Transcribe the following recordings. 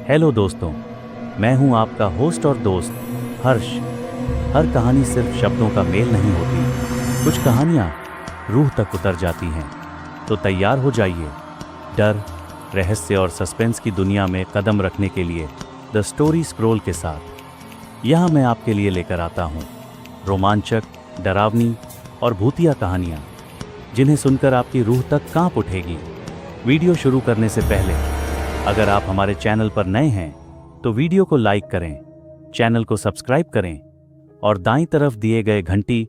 Hello दोस्तों, मैं हूं आपका होस्ट और दोस्त हर्ष। हर कहानी सिर्फ शब्दों का मेल नहीं होती, कुछ कहानियां रूह तक उतर जाती हैं। तो तैयार हो जाइए डर, रहस्य और सस्पेंस की दुनिया में कदम रखने के लिए द स्टोरी स्क्रॉल के साथ। यहाँ मैं आपके लिए लेकर आता हूँ रोमांचक, डरावनी और भूतिया कहानियाँ, जिन्हें सुनकर आपकी रूह तक कांप उठेगी। वीडियो शुरू करने से पहले अगर आप हमारे चैनल पर नए हैं तो वीडियो को लाइक करें, चैनल को सब्सक्राइब करें और दाईं तरफ दिए गए घंटी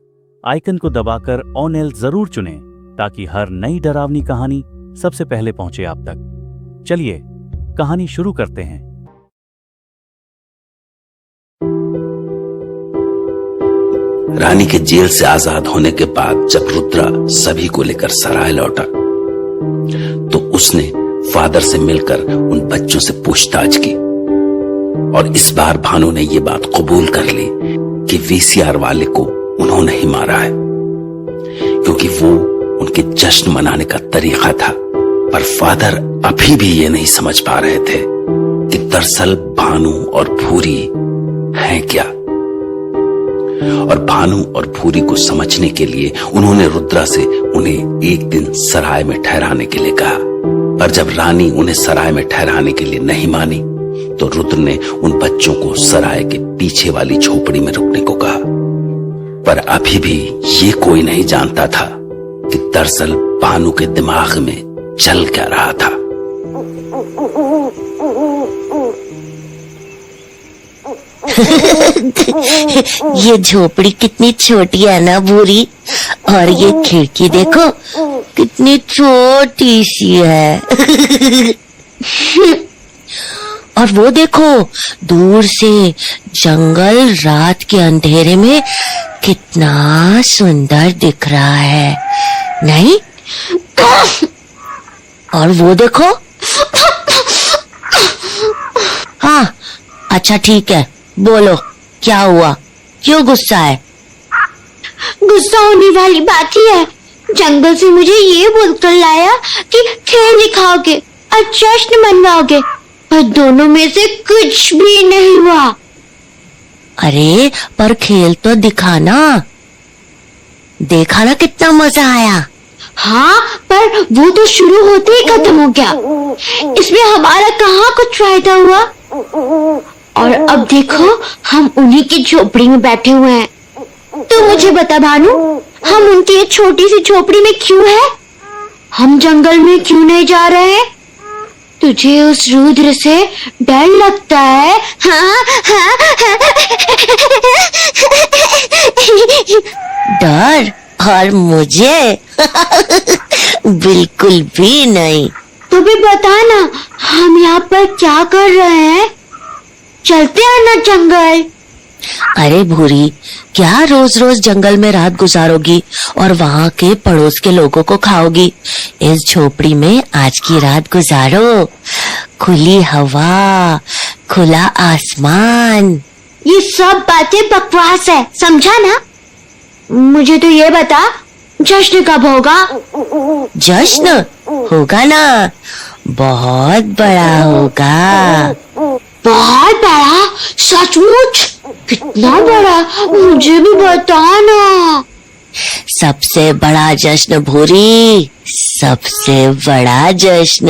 आइकन को दबाकर ऑल एल जरूर चुनें, ताकि हर नई डरावनी कहानी सबसे पहले पहुंचे आप तक। चलिए कहानी शुरू करते हैं। रानी के जेल से आजाद होने के बाद जब रुद्रा सभी को लेकर सराय लौटा तो उसने फादर से मिलकर उन बच्चों से पूछताछ की और इस बार भानु ने यह बात कबूल कर ली कि वीसीआर वाले को उन्होंने ही मारा है, क्योंकि वो उनके जश्न मनाने का तरीका था। पर फादर अभी भी ये नहीं समझ पा रहे थे कि दरअसल भानु और भूरी हैं क्या। और भानु और भूरी को समझने के लिए उन्होंने रुद्रा से उन्हें एक दिन सराय में ठहराने के लिए कहा। पर जब रानी उन्हें सराय में ठहराने के लिए नहीं मानी तो रुद्र ने उन बच्चों को सराय के पीछे वाली झोपड़ी में रुकने को कहा। पर अभी भी ये कोई नहीं जानता था कि दरअसल भानु के दिमाग में चल क्या रहा था। ये झोपड़ी कितनी छोटी है ना भूरी, और ये खिड़की देखो कितनी छोटी सी है। और वो देखो दूर से जंगल रात के अंधेरे में कितना सुंदर दिख रहा है, नहीं? और वो देखो, हाँ अच्छा ठीक है, बोलो क्या हुआ, क्यों गुस्सा है? गुस्सा होने वाली बात ही है। जंगल से मुझे ये बोलकर लाया कि खेल दिखाओगे और जश्न मनवाओगे, पर दोनों में से कुछ भी नहीं हुआ। अरे पर खेल तो दिखाना, देखा ना कितना मजा आया। हाँ, पर वो तो शुरू होते ही खत्म हो गया। इसमें हमारा कहाँ कुछ फायदा हुआ। और अब देखो हम उन्हीं की झोपड़ी में बैठे हुए हैं। तो मुझे बता भानु, हम उनकी ये छोटी सी झोपड़ी में क्यों है? हम जंगल में क्यों नहीं जा रहे हैं? तुझे उस रुद्र से डर लगता है? हाँ, हाँ, डर? और मुझे बिल्कुल भी नहीं। तो भी बता ना, हम यहाँ पर क्या कर रहे हैं? चलते हैं ना जंगल। अरे भूरी, क्या रोज रोज जंगल में रात गुजारोगी और वहाँ के पड़ोस के लोगों को खाओगी? इस झोपड़ी में आज की रात गुजारो, खुली हवा, खुला आसमान। ये सब बातें बकवास है, समझा ना? मुझे तो ये बता, जश्न कब होगा? जश्न होगा ना, बहुत बड़ा होगा। बहुत बड़ा? सचमुच? कितना बड़ा? मुझे भी बता ना। सबसे बड़ा जश्न भूरी, सबसे बड़ा जश्न।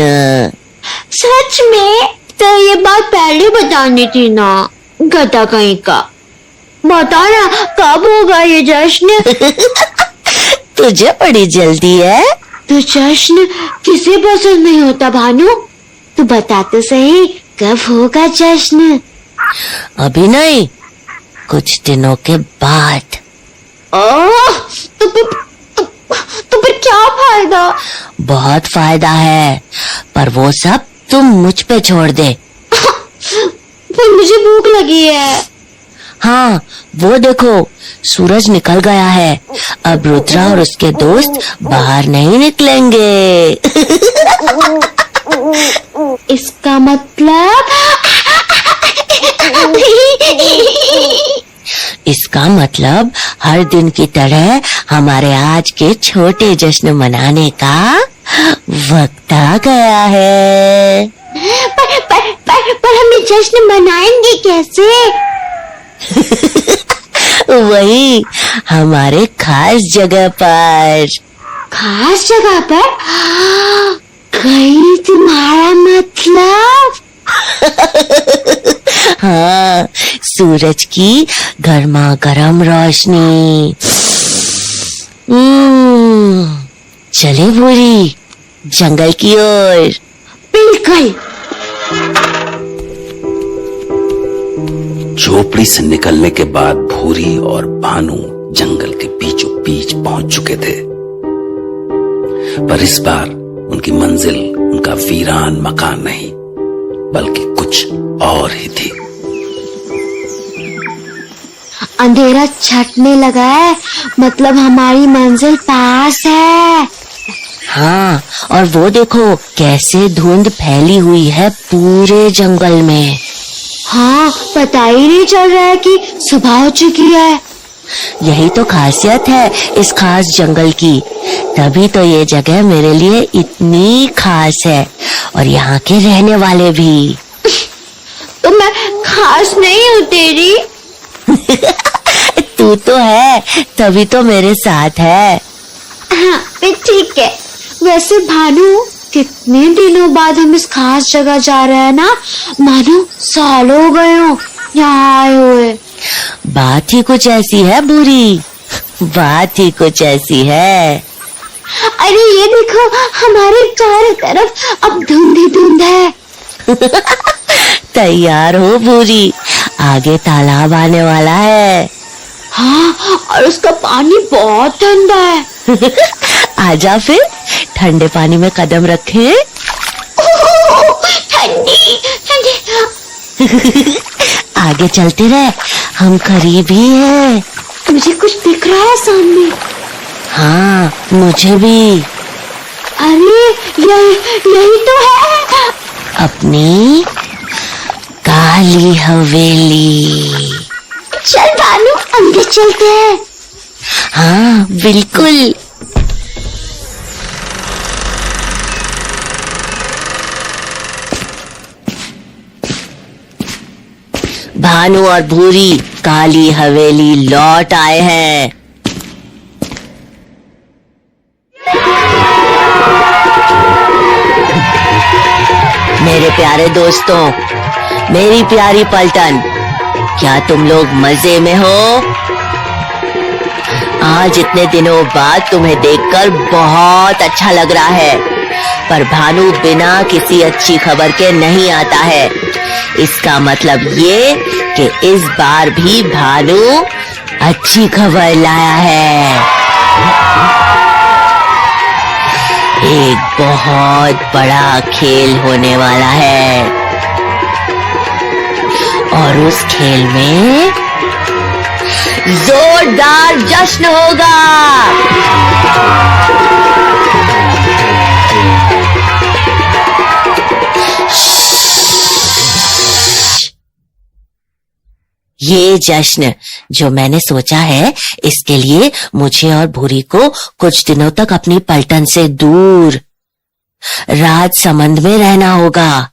सच में? तो ये बात पहले बतानी थी ना, गधा कहीं का। बता ना, कब होगा ये जश्न? तुझे बड़ी जल्दी है। तो जश्न किसे पसंद नहीं होता भानु? तू बता तो सही, कब होगा जश्न? अभी नहीं, कुछ दिनों के बाद। ओह, तो फिर क्या फायदा? बहुत फायदा है, पर वो सब तुम मुझ पे छोड़ दे। फिर मुझे भूख लगी है। हाँ, वो देखो सूरज निकल गया है। अब रुद्रा और उसके दोस्त बाहर नहीं निकलेंगे। इसका मतलब हर दिन की तरह हमारे आज के छोटे जश्न मनाने का वक्त आ गया है। पर हम ये जश्न मनाएंगे कैसे? वही हमारे खास जगह पर। खास जगह पर? कहीं तुम्हारा मतलब? हाँ, सूरज की गर्मा गर्म रोशनी। चले भूरी, जंगल की ओर। बिल्कुल। झोपड़ी से निकलने के बाद भूरी और भानु जंगल के बीचों बीच पहुंच चुके थे, पर इस बार उनकी मंजिल उनका वीरान मकान नहीं बल्कि कुछ और ही थी। अंधेरा छटने लगा है, मतलब हमारी मंजिल पास है। हाँ, और वो देखो कैसे धुंध फैली हुई है पूरे जंगल में। हाँ, पता ही नहीं चल रहा है कि सुबह हो चुकी है। यही तो खासियत है इस खास जंगल की, तभी तो ये जगह मेरे लिए इतनी खास है और यहाँ के रहने वाले भी। तो मैं खास नहीं हूँ तेरी? तू तो है, तभी तो मेरे साथ है। हाँ, फिर ठीक है। वैसे भानु, कितने दिनों बाद हम इस खास जगह जा रहे हैं ना, मानो सालों हो गए हो यहाँ आए हुए। बात ही कुछ ऐसी है बुरी, बात ही कुछ ऐसी है। अरे ये देखो, हमारे चारों तरफ अब धुंध ही धुंध है। तैयार हो बुरी, आगे तालाब आने वाला है। हाँ, और उसका पानी बहुत ठंडा है। आजा फिर ठंडे पानी में कदम रखे। ठंडी ठंडी। आगे चलते रहे, हम करीब ही हैं। मुझे कुछ दिख रहा है सामने। हाँ, मुझे भी। अरे यही तो है अपनी काली हवेली। चल भानु, अंदर चलते हैं। हाँ बिल्कुल। भानु और भूरी काली हवेली लौट आए हैं। मेरे प्यारे दोस्तों, मेरी प्यारी पलटन, क्या तुम लोग मजे में हो? आज इतने दिनों बाद तुम्हें देखकर बहुत अच्छा लग रहा है, पर भानु बिना किसी अच्छी खबर के नहीं आता है। इसका मतलब ये कि इस बार भी भानु अच्छी खबर लाया है। एक बहुत बड़ा खेल होने वाला है और उस खेल में जोरदार जश्न होगा। ये जश्न जो मैंने सोचा है, इसके लिए मुझे और भूरी को कुछ दिनों तक अपनी पलटन से दूर राजसमंद में रहना होगा।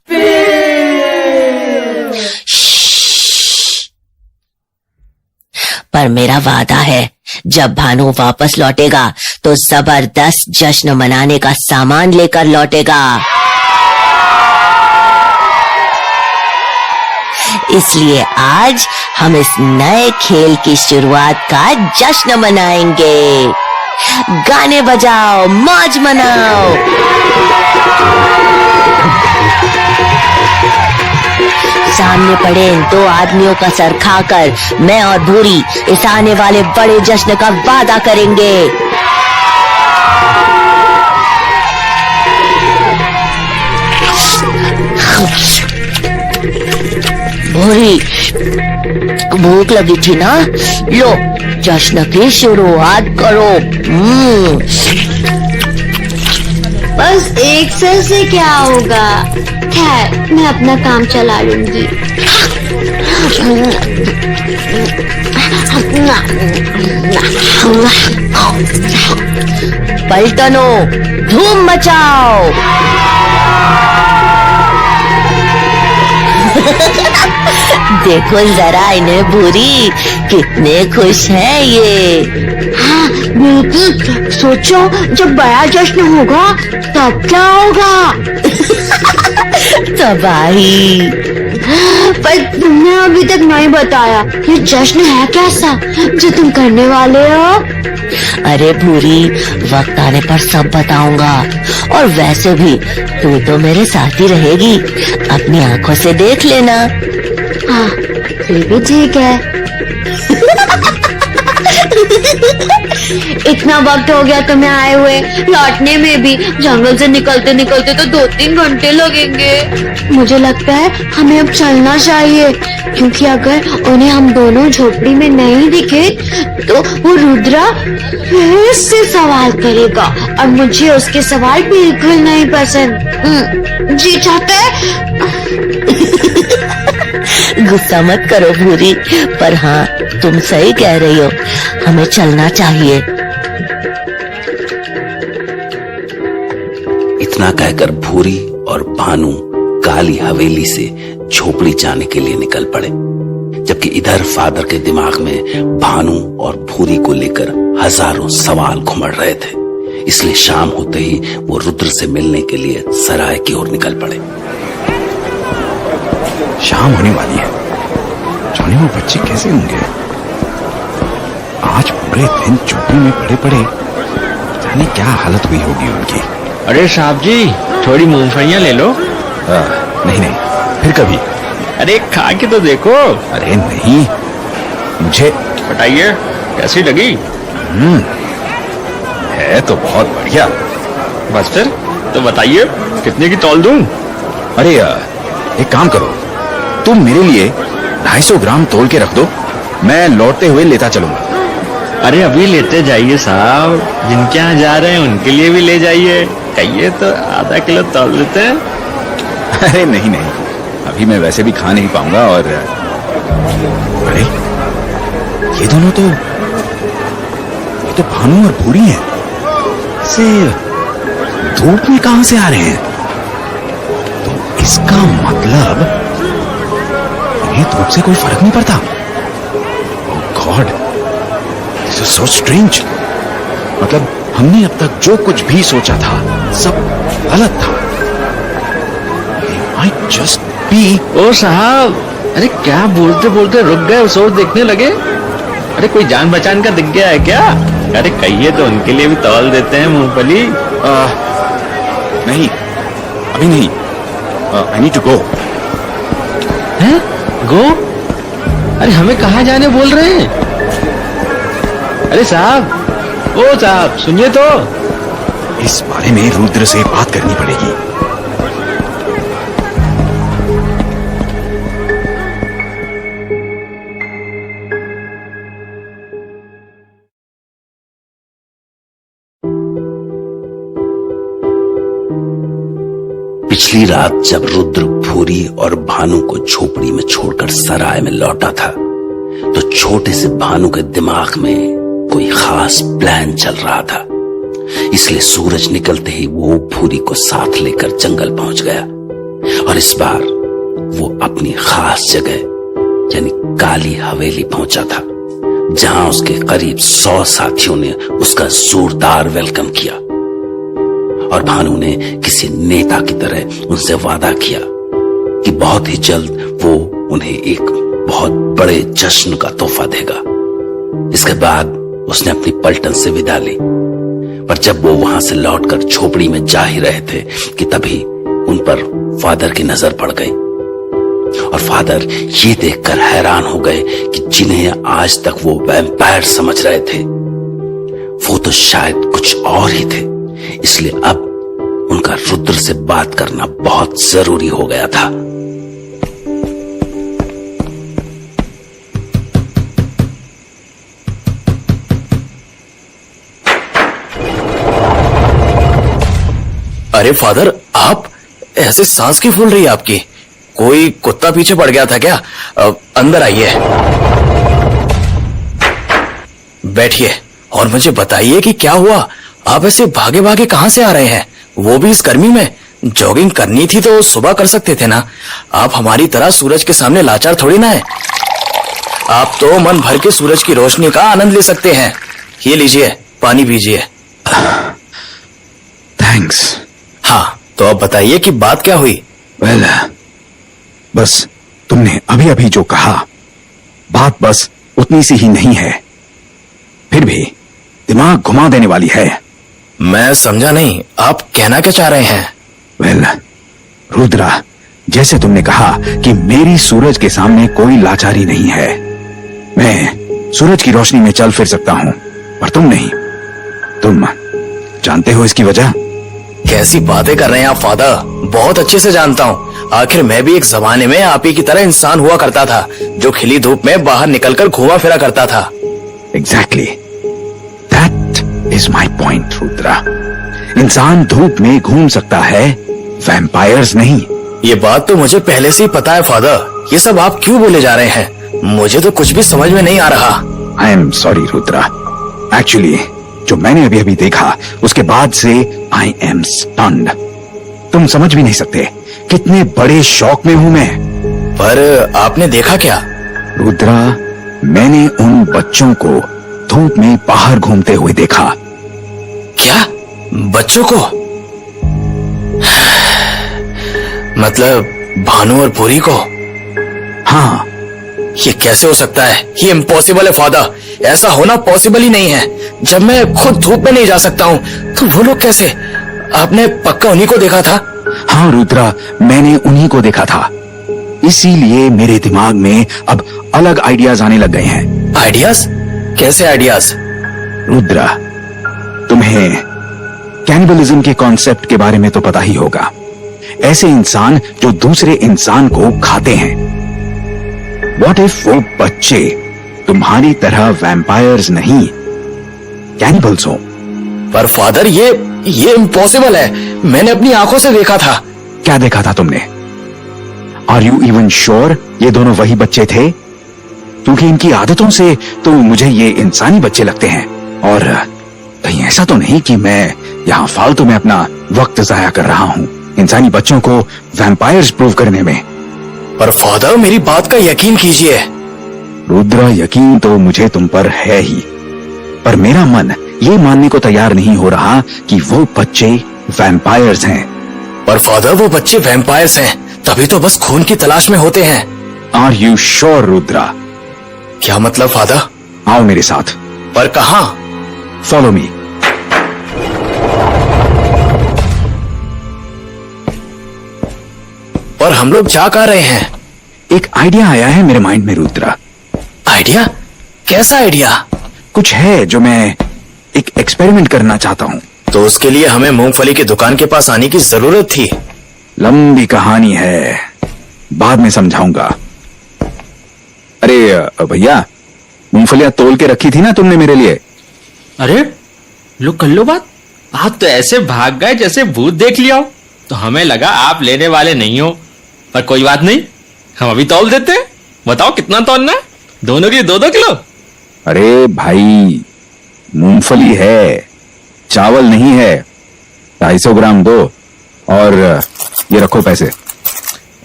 पर मेरा वादा है, जब भानु वापस लौटेगा तो जबरदस्त जश्न मनाने का सामान लेकर लौटेगा। इसलिए आज हम इस नए खेल की शुरुआत का जश्न मनाएंगे। गाने बजाओ, मौज मनाओ। सामने पड़े इन दो आदमियों का सर खाकर मैं और भूरी इस आने वाले बड़े जश्न का वादा करेंगे। भूरी, भूख लगी थी ना? लो, जश्न की शुरुआत करो। बस एक सर से क्या होगा? खैर, मैं अपना काम चला लूंगी। पलटनो, धूम मचाओ। देखो जरा इन्हें भूरी, कितने खुश हैं ये। हाँ बिल्कुल, सोचो जब बड़ा जश्न होगा तब क्या होगा। तबाही। पर तुमने अभी तक नहीं बताया ये जश्न है कैसा जो तुम करने वाले हो। अरे भूरी, वक्त आने पर सब बताऊंगा। और वैसे भी तू तो मेरे साथ ही रहेगी, अपनी आंखों से देख लेना। हाँ ये भी ठीक है। इतना वक्त हो गया तुम्हें आए हुए, लौटने में भी जंगल से निकलते निकलते तो 2-3 घंटे लगेंगे। मुझे लगता है हमें अब चलना चाहिए, क्योंकि अगर उन्हें हम दोनों झोपड़ी में नहीं दिखे तो वो रुद्रा फिर से सवाल करेगा और मुझे उसके सवाल बिल्कुल नहीं पसंद। जी चाहता है। गुस्सा मत करो भूरी, पर हाँ तुम सही कह रही हो, हमें चलना चाहिए। इतना कहकर भूरी और भानु काली हवेली से झोपड़ी जाने के लिए निकल पड़े, जबकि इधर फादर के दिमाग में भानु और भूरी को लेकर हजारों सवाल घुमड़ रहे थे। इसलिए शाम होते ही वो रुद्र से मिलने के लिए सराय की ओर निकल पड़े। शाम होने वाली है, जाने वो बच्चे कैसे होंगे। आज पूरे दिन झोपड़ी में पड़े पड़े जाने क्या हालत हुई होगी उनकी। अरे साहब जी, थोड़ी मूंगफलियां ले लो। नहीं नहीं, फिर कभी। अरे खा के तो देखो। अरे नहीं, मुझे बताइए कैसी लगी। है तो बहुत बढ़िया। बस फिर तो बताइए कितने की तौल दूं। अरे एक काम करो, तुम मेरे लिए 250 ग्राम तोल के रख दो, मैं लौटते हुए लेता चलूंगा। अरे अभी लेते जाइए साहब, जिनके यहाँ जा रहे हैं उनके लिए भी ले जाइए। कहिए तो आधा किलो तौल देते हैं। अरे नहीं नहीं, अभी मैं वैसे भी खा नहीं पाऊंगा। और अरे ये दोनों तो भानु और भूरी हैं। से धूप में कहां से आ रहे हैं? तो इसका मतलब इन्हें धूप से कोई फर्क नहीं पड़ता। Oh god, this is so strange. मतलब हमने अब तक जो कुछ भी सोचा था सब गलत था। I just be... ओ साहब, अरे क्या बोलते बोलते रुक गए, उस ओर देखने लगे। अरे कोई जान बचान का दिख गया है क्या? अरे कहिए तो उनके लिए भी तौल देते हैं मूंगफली। नहीं, अभी नहीं। I need to go. हैं? गो? अरे हमें कहाँ जाने बोल रहे हैं? अरे साहब, ओ साहब सुनिए तो। इस बारे में रुद्र से बात करनी पड़ेगी। पिछली रात जब रुद्र भूरी और भानु को झोपड़ी में छोड़कर सराय में लौटा था, तो छोटे से भानु के दिमाग में कोई खास प्लान चल रहा था। इसलिए सूरज निकलते ही वो भूरी को साथ लेकर जंगल पहुंच गया और इस बार वो अपनी खास जगह यानी काली हवेली पहुंचा था, जहां उसके करीब 100 साथियों ने उसका जोरदार वेलकम किया और भानु ने किसी नेता की तरह उनसे वादा किया कि बहुत ही जल्द वो उन्हें एक बहुत बड़े जश्न का तोहफा देगा। इसके बाद उसने अपनी पलटन से विदा ली, पर जब वो वहां से लौटकर झोपड़ी में जा ही रहे थे कि तभी उन पर फादर की नजर पड़ गई और फादर ये देखकर हैरान हो गए कि जिन्हें आज तक वो वैम्पायर समझ रहे थे वो तो शायद कुछ और ही थे। इसलिए अब उनका रुद्र से बात करना बहुत जरूरी हो गया था। अरे फादर, आप ऐसे सांस की फूल रही है आपकी। कोई कुत्ता पीछे पड़ गया था क्या? अंदर आइए, बैठिए और मुझे बताइए कि क्या हुआ। आप ऐसे भागे भागे कहां से आ रहे हैं, वो भी इस गर्मी में? जॉगिंग करनी थी तो सुबह कर सकते थे ना। आप हमारी तरह सूरज के सामने लाचार थोड़ी ना है। आप तो मन भर के सूरज की रोशनी का आनंद ले सकते हैं। ये लीजिए, पानी पीजिए। थैंक्स। हाँ, तो अब बताइए कि बात क्या हुई। वेल, बस तुमने अभी अभी जो कहा, बात बस उतनी सी ही नहीं है, फिर भी दिमाग घुमा देने वाली है। मैं समझा नहीं, आप कहना क्या चाह रहे हैं। वेल, रुद्रा, जैसे तुमने कहा कि मेरी सूरज के सामने कोई लाचारी नहीं है। मैं सूरज की रोशनी में चल फिर सकता हूं, पर तुम नहीं। तुम जानते हो इसकी वजह? कैसी बातें कर रहे हैं आप फादर, बहुत अच्छे से जानता हूँ। आखिर मैं भी एक जमाने में आप ही की तरह इंसान हुआ करता था, जो खिली धूप में बाहर निकलकर घूमा फिरा करता था। Exactly, that is my point Rudra. इंसान धूप में घूम सकता है, वैम्पायर्स नहीं। ये बात तो मुझे पहले से ही पता है फादर, ये सब आप क्यों बोले जा रहे हैं? मुझे तो कुछ भी समझ में नहीं आ रहा। I am sorry Rudra, actually जो मैंने अभी अभी देखा उसके बाद से आई एम स्टन्ड। तुम समझ भी नहीं सकते कितने बड़े शौक में हूं मैं। पर आपने देखा क्या? रुद्रा, मैंने उन बच्चों को धूप में बाहर घूमते हुए देखा। क्या? बच्चों को? मतलब भानु और पूरी को? हाँ। ये कैसे हो सकता है? ये इम्पॉसिबल है फादर, ऐसा होना पॉसिबल ही नहीं है। जब मैं खुद धूप में नहीं जा सकता हूँ तो वो लोग कैसे? आपने पक्का उन्हीं को देखा था? हाँ रुद्रा, मैंने उन्हीं को देखा था। इसीलिए मेरे दिमाग में अब अलग आइडियाज आने लग गए हैं। आइडियाज? कैसे आइडियाज? रुद्रा, तुम्हें कैनिबलिज्म के कॉन्सेप्ट के बारे में तो पता ही होगा। ऐसे इंसान जो दूसरे इंसान को खाते हैं। व्हाट इफ वो बच्चे तुम्हारी तरह वैम्पायर्स नहीं, कैनिबल्स हो? पर फादर, ये इम्पॉसिबल है। मैंने अपनी आंखों से देखा था। क्या देखा था तुमने? आर यू इवन श्योर ये दोनों वही बच्चे थे? क्योंकि इनकी आदतों से तो मुझे ये इंसानी बच्चे लगते हैं। और कहीं ऐसा तो नहीं कि मैं यहाँ फालतू में अपना वक्त जाया कर रहा हूँ इंसानी बच्चों को वैम्पायर्स प्रूव करने में। पर फादर, मेरी बात का यकीन कीजिए। रुद्रा, यकीन तो मुझे तुम पर है ही, पर मेरा मन ये मानने को तैयार नहीं हो रहा कि वो बच्चे वैम्पायर्स हैं। पर फादर, वो बच्चे वैम्पायर्स हैं, तभी तो बस खून की तलाश में होते हैं। Are you sure Rudra? क्या मतलब फादर? आओ मेरे साथ। पर कहाँ? Follow me. पर हम लोग जा कहाँ रहे हैं? एक आइडिया आया है मेरे माइंड में रुद्रा। आइडिया? कैसा आइडिया? कुछ है जो मैं एक एक्सपेरिमेंट करना चाहता हूँ। तो उसके लिए हमें मूंगफली की दुकान के पास आने की जरूरत थी। लंबी कहानी है, बाद में समझाऊंगा। अरे भैया, मूंगफलियां तोल के रखी थी ना तुमने मेरे लिए? अरे लो, कर लो बात। आप तो ऐसे भाग गए जैसे भूत देख लिया हो, तो हमें लगा आप लेने वाले नहीं हो। पर कोई बात नहीं, हम अभी तौल देते हैं। बताओ कितना तौलना है? दोनों की 2-2 किलो? अरे भाई, मूंगफली है, चावल नहीं है। 250 ग्राम दो और ये रखो पैसे।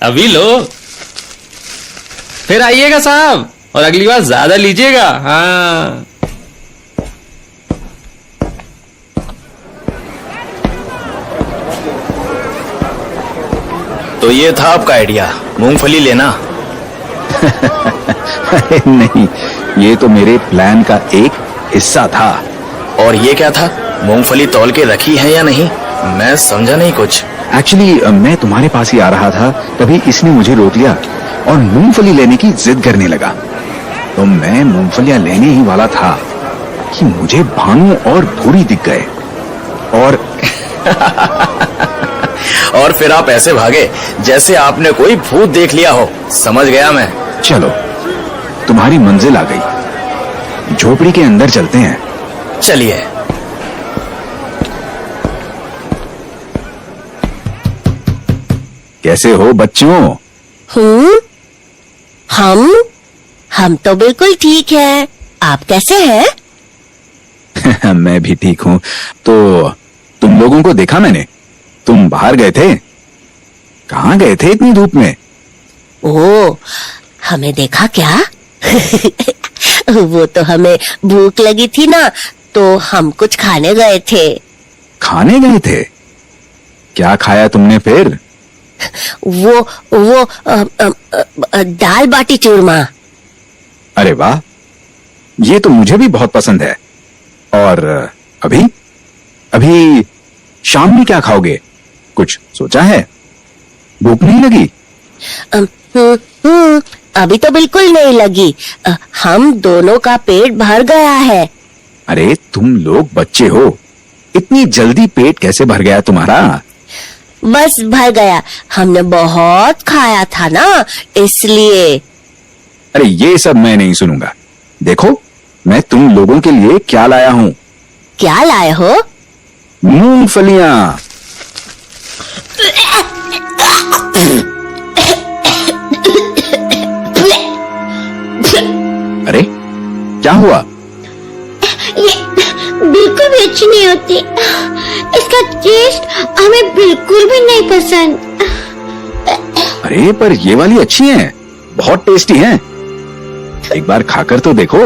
अभी लो, फिर आइएगा साहब, और अगली बार ज्यादा लीजिएगा। हाँ, तो ये था आपका आइडिया, मूंगफली लेना? अरे नहीं, ये तो मेरे प्लान का एक हिस्सा था। और ये क्या था? मूंगफली तौल के रखी है या नहीं? मैं समझा नहीं कुछ। एक्चुअली मैं तुम्हारे पास ही आ रहा था, तभी इसने मुझे रोक लिया और मूंगफली लेने की जिद करने लगा। तो मैं मूंगफलियां लेने ही वाला था कि मुझे भानु और भूरी दिख गए। और फिर आप ऐसे भागे जैसे आपने कोई भूत देख लिया हो। समझ गया मैं। चलो, तुम्हारी मंजिल आ गई। झोपड़ी के अंदर चलते हैं। चलिए। कैसे हो बच्चों? हम तो बिल्कुल ठीक है। आप कैसे हैं? मैं भी ठीक हूँ। तो तुम लोगों को देखा मैंने, तुम बाहर गए थे। कहाँ गए थे इतनी धूप में? ओ, हमें देखा क्या? वो तो हमें भूख लगी थी ना, तो हम कुछ खाने गए थे। खाने गए थे? क्या खाया तुमने फिर? वो दाल बाटी चूरमा। अरे वाह, ये तो मुझे भी बहुत पसंद है। और अभी शाम में क्या खाओगे? कुछ सोचा है? भूख नहीं लगी? अभी तो बिल्कुल नहीं लगी। हम दोनों का पेट भर गया है। अरे तुम लोग बच्चे हो, इतनी जल्दी पेट कैसे भर गया तुम्हारा? बस भर गया, हमने बहुत खाया था ना, इसलिए। अरे ये सब मैं नहीं सुनूंगा। देखो मैं तुम लोगों के लिए क्या लाया हूँ। क्या लाए हो? मूंगफलियां। अरे क्या हुआ? ये बिल्कुल भी अच्छी नहीं होती। इसका टेस्ट हमें बिल्कुल भी नहीं पसंद। अरे पर ये वाली अच्छी हैं, बहुत टेस्टी हैं। एक बार खाकर तो देखो।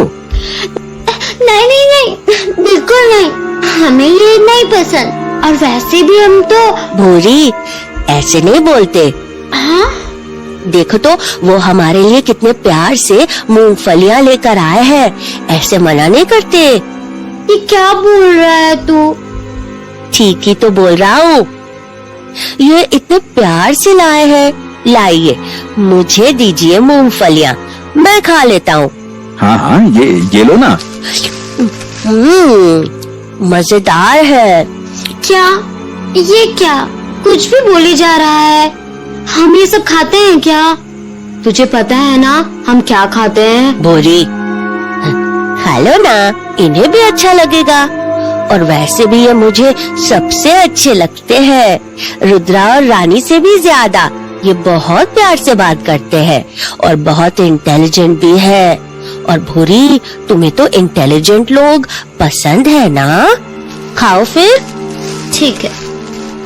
नहीं नहीं नहीं, बिल्कुल नहीं, हमें ये नहीं पसंद। और वैसे भी हम तो। भूरी, ऐसे नहीं बोलते। हाँ? देखो तो वो हमारे लिए कितने प्यार से मूंगफलियां लेकर आए हैं। ऐसे मना नहीं करते। ये क्या बोल रहा है तू? ठीक ही तो बोल रहा हूँ। ये इतने प्यार से लाए हैं। लाइए, मुझे दीजिए मूंगफलियां, मैं खा लेता हूँ। हाँ हाँ, ये लो ना। मजेदार है। क्या? ये क्या कुछ भी बोली जा रहा है? हम ये सब खाते हैं क्या? तुझे पता है ना हम क्या खाते हैं? भूरी, खा लो ना, इन्हें भी अच्छा लगेगा। और वैसे भी ये मुझे सबसे अच्छे लगते हैं, रुद्रा और रानी से भी ज्यादा। ये बहुत प्यार से बात करते हैं और बहुत इंटेलिजेंट भी है। और भूरी, तुम्हें तो इंटेलिजेंट लोग पसंद है ना? खाओ फिर। ठीक है,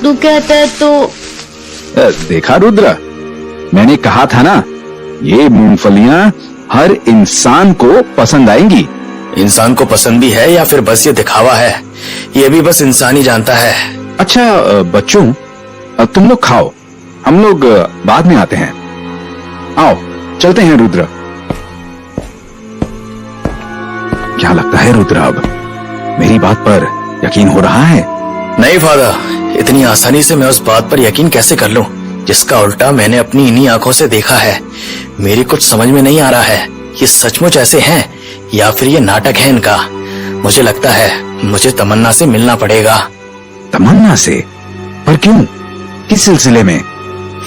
तू कहता है तो। देखा रुद्र, मैंने कहा था ना, ये मूंगफलियां हर इंसान को पसंद आएंगी। इंसान को पसंद भी है या फिर बस ये दिखावा है, ये भी बस इंसान ही जानता है। अच्छा बच्चों, तुम लोग खाओ, हम लोग बाद में आते हैं। आओ चलते हैं रुद्र। क्या लगता है रुद्र, अब मेरी बात पर यकीन हो रहा है? नहीं फादर, इतनी आसानी से मैं उस बात पर यकीन कैसे कर लूं जिसका उल्टा मैंने अपनी इन्हीं आंखों से देखा है। मेरी कुछ समझ में नहीं आ रहा है, ये सचमुच ऐसे हैं या फिर ये नाटक है इनका। मुझे लगता है मुझे तमन्ना से मिलना पड़ेगा। तमन्ना से? पर क्यों, किस सिलसिले में?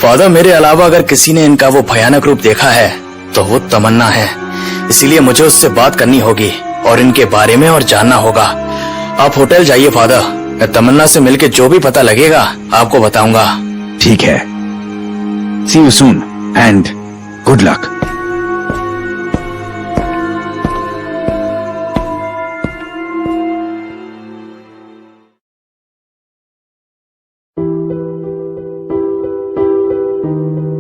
फादर, मेरे अलावा अगर किसी ने इनका वो भयानक रूप देखा है तो वो तमन्ना है। इसीलिए मुझे उससे बात करनी होगी और इनके बारे में और जानना होगा। आप होटल जाइए फादर, मैं तमन्ना से मिलके जो भी पता लगेगा आपको बताऊंगा। ठीक है, see you soon and good luck.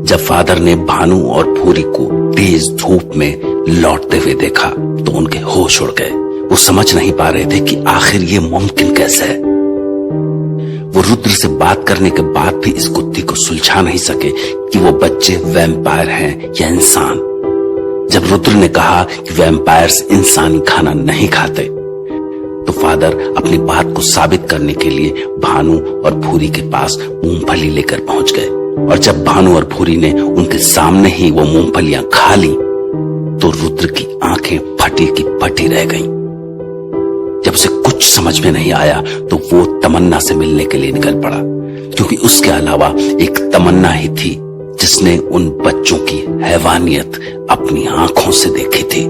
जब फादर ने भानु और भूरी को तेज धूप में लौटते हुए देखा तो उनके होश उड़ गए। वो समझ नहीं पा रहे थे कि आखिर ये मुमकिन कैसे है। वो रुद्र से बात करने के बाद भी इस गुत्थी को सुलझा नहीं सके कि वो बच्चे वैम्पायर हैं या इंसान। जब रुद्र ने कहा कि वैम्पायर्स इंसानी खाना नहीं खाते, तो फादर अपनी बात को साबित करने के लिए भानु और भूरी के पास मूंगफली लेकर पहुंच गए। और जब भानु और भूरी ने उनके सामने ही वो मूंगफलियां खा ली तो रुद्र की आंखें फटी की फटी रह गईं। जब उसे कुछ समझ में नहीं आया तो वो तमन्ना से मिलने के लिए निकल पड़ा, क्योंकि उसके अलावा एक तमन्ना ही थी जिसने उन बच्चों की हैवानियत अपनी आंखों से देखी थी।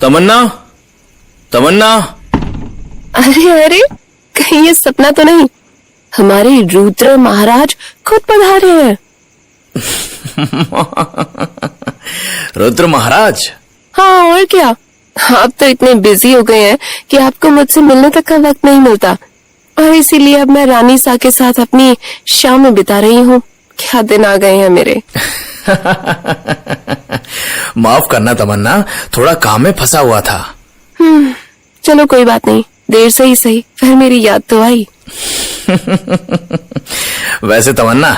तमन्ना, तमन्ना। अरे अरे, कहीं ये सपना तो नहीं? हमारे रुद्र महाराज खुद पधारे हैं। रुद्र महाराज? हाँ, और क्या। आप तो इतने बिजी हो गए हैं कि आपको मुझसे मिलने तक का वक्त नहीं मिलता। और इसीलिए अब मैं रानी सा के साथ अपनी शाम में बिता रही हूँ। क्या दिन आ गए हैं मेरे। माफ करना तमन्ना, थोड़ा काम में फंसा हुआ था। चलो कोई बात नहीं, देर से ही सही, फिर मेरी याद तो आई। वैसे तमन्ना,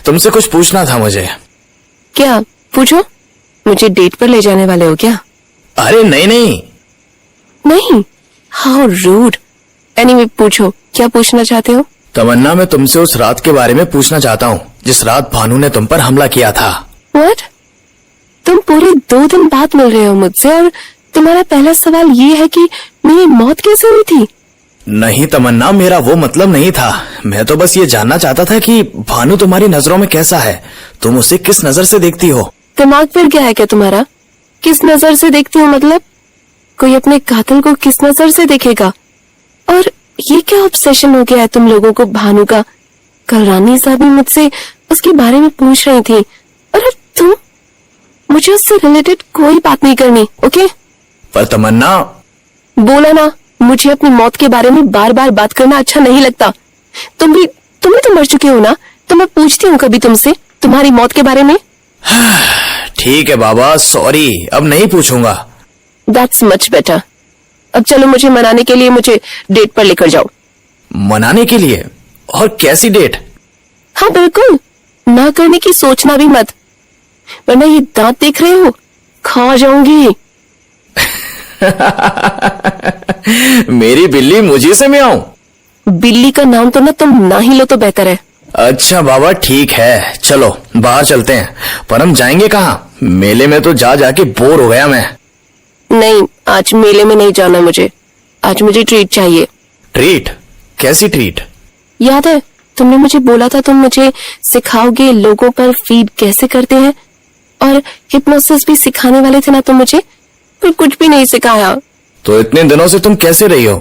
तुमसे कुछ पूछना था मुझे। क्या? पूछो। मुझे डेट पर ले जाने वाले हो क्या? अरे नहीं नहीं। नहीं? How rude. एनीवे पूछो, क्या पूछना चाहते हो? तमन्ना, मैं तुमसे उस रात के बारे में पूछना चाहता हूँ जिस रात भानु ने तुम पर हमला किया था। What? तुम पूरे 2 दिन बाद मिल रहे हो मुझसे और तुम्हारा पहला सवाल ये है कि मेरी मौत कैसे हुई थी? नहीं तमन्ना, मेरा वो मतलब नहीं था। मैं तो बस ये जानना चाहता था कि भानु तुम्हारी नजरों में कैसा है, तुम उसे किस नजर से देखती हो। दिमाग फिर क्या है क्या तुम्हारा? किस नजर से देखती हो मतलब? कोई अपने कातिल को किस नजर से देखेगा? और ये क्या ऑब्सेशन हो गया है तुम लोगों को भानु का? कल रानी साहब भी मुझसे उसके बारे में पूछ रही थी। अरे तुम, मुझे उससे रिलेटेड कोई बात नहीं करनी, ओके? पर तमन्ना, बोला ना, मुझे अपनी मौत के बारे में बार बार बात करना अच्छा नहीं लगता। तुम भी तो मर चुके हो ना, तो मैं पूछती हूँ कभी तुमसे तुम्हारी मौत के बारे में? ठीक है बाबा, सॉरी, अब नहीं पूछूंगा। That's much better. अब चलो, मुझे मनाने के लिए मुझे डेट पर लेकर जाओ। मनाने के लिए? और कैसी डेट? हाँ बिल्कुल, ना करने की सोचना भी मत, वरना ये दांत देख रहे हो, खा जाऊंगी। मेरी बिल्ली मुझे से म्याऊं? बिल्ली का नाम तो ना तुम ना ही लो तो बेहतर है। अच्छा बाबा, ठीक है, चलो बाहर चलते हैं। पर हम जाएंगे कहाँ? मेले में तो जा जाके बोर हो गया मैं। नहीं, आज मेले में नहीं जाना मुझे। आज मुझे ट्रीट चाहिए। ट्रीट? कैसी ट्रीट? याद है तुमने मुझे बोला था तुम मुझे सिखाओगे लोगों पर फीड कैसे करते हैं, और हिप्नोसिस भी सिखाने वाले थे ना तुम मुझे, पर कुछ भी नहीं सिखाया। तो इतने दिनों से तुम कैसे रही हो?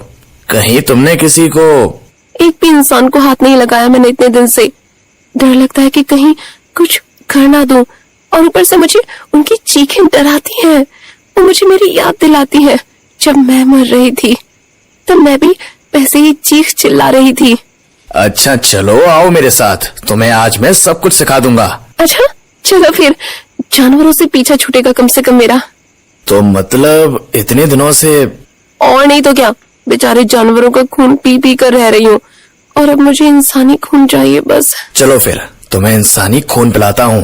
कहीं तुमने किसी को? एक भी इंसान को हाथ नहीं लगाया मैंने इतने दिन से। डर लगता है कि कहीं कुछ कर ना दूं, और ऊपर से मुझे उनकी चीखें डराती हैं। वो मुझे मेरी याद दिलाती है जब मैं मर रही थी, तब मैं भी वैसे ही चीख चिल्ला रही थी। अच्छा चलो, आओ मेरे साथ, तुम्हें आज मैं सब कुछ सिखा दूंगा। अच्छा चलो फिर, जानवरों से पीछा छूटेगा कम से कम मेरा। तो मतलब इतने दिनों से? और नहीं तो क्या, बेचारे जानवरों का खून पी पी कर रह रही हूँ, और अब मुझे इंसानी खून चाहिए बस। चलो फिर, तुम्हें इंसानी खून पिलाता हूँ।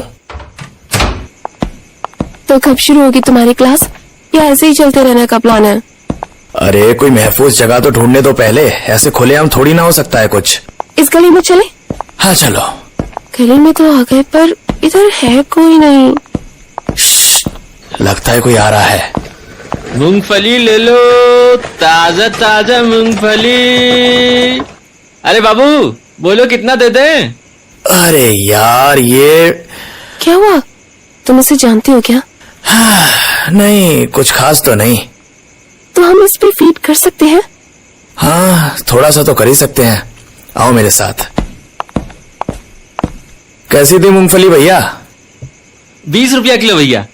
तो कब शुरू होगी तुम्हारी क्लास, या ऐसे ही चलते रहने का प्लान है? अरे कोई महफूज जगह तो ढूंढने दो पहले, ऐसे खुलेआम थोड़ी ना हो सकता है कुछ। इस गली में चले? हाँ चलो। गली में तो आ गए, पर इधर है कोई नहीं। लगता है कोई आ रहा है। मूंगफली ले लो, ताजा ताजा मूंगफली। अरे बाबू, बोलो कितना दे दें? अरे यार, ये क्या हुआ? तुम इसे जानते हो क्या? नहीं, कुछ खास तो नहीं। तो हम इस पे फीड कर सकते हैं? हाँ, थोड़ा सा तो कर ही सकते हैं। आओ मेरे साथ। कैसी थी मूंगफली भैया? 20 रुपया किलो भैया।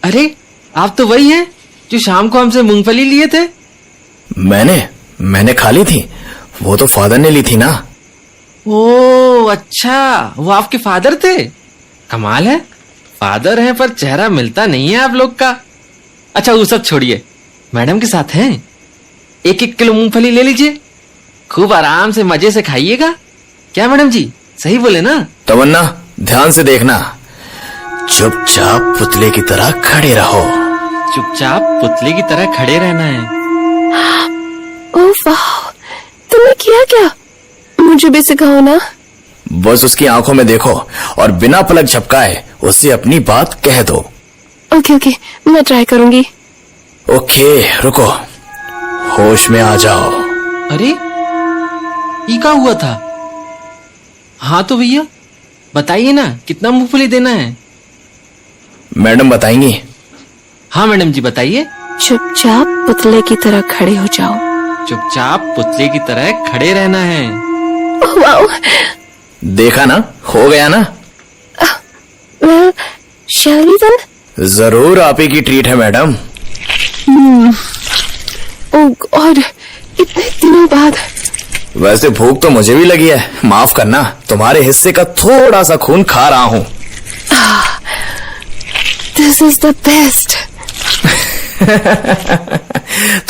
अरे आप तो वही हैं जो शाम को हमसे मूंगफली लिए थे। मैंने खा ली थी, वो तो फादर ने ली थी ना। ओ अच्छा, वो आपके फादर थे। कमाल है, फादर हैं पर चेहरा मिलता नहीं है आप लोग का। अच्छा वो सब छोड़िए, मैडम के साथ हैं, 1-1 किलो मूंगफली ले लीजिए, खूब आराम से मजे से खाइएगा। क्या मैडम जी, सही बोले ना? तमन्ना, ध्यान से देखना, चुपचाप पुतले की तरह खड़े रहो। चुपचाप पुतले की तरह खड़े रहना है। ओह वाह, तुमने किया क्या? मुझे भी सिखाओ ना। बस उसकी आंखों में देखो और बिना पलक झपकाए उसे अपनी बात कह दो। ओके ओके, मैं ट्राई करूंगी। ओके, रुको, होश में आ जाओ। अरे ये क्या हुआ था? हाँ तो भैया बताइए ना, कितना मूंगफली देना है? मैडम बताएंगी। हाँ मैडम जी बताइए। चुपचाप पुतले की तरह खड़े हो जाओ। चुपचाप पुतले की तरह खड़े रहना है। ओह वाओ, देखा ना, हो गया ना। well, shall we then? जरूर, आप ही की ट्रीट है मैडम। ओह गॉड, इतने दिनों बाद वैसे भूख तो मुझे भी लगी है, माफ करना, तुम्हारे हिस्से का थोड़ा सा खून खा रहा हूँ। This is the best.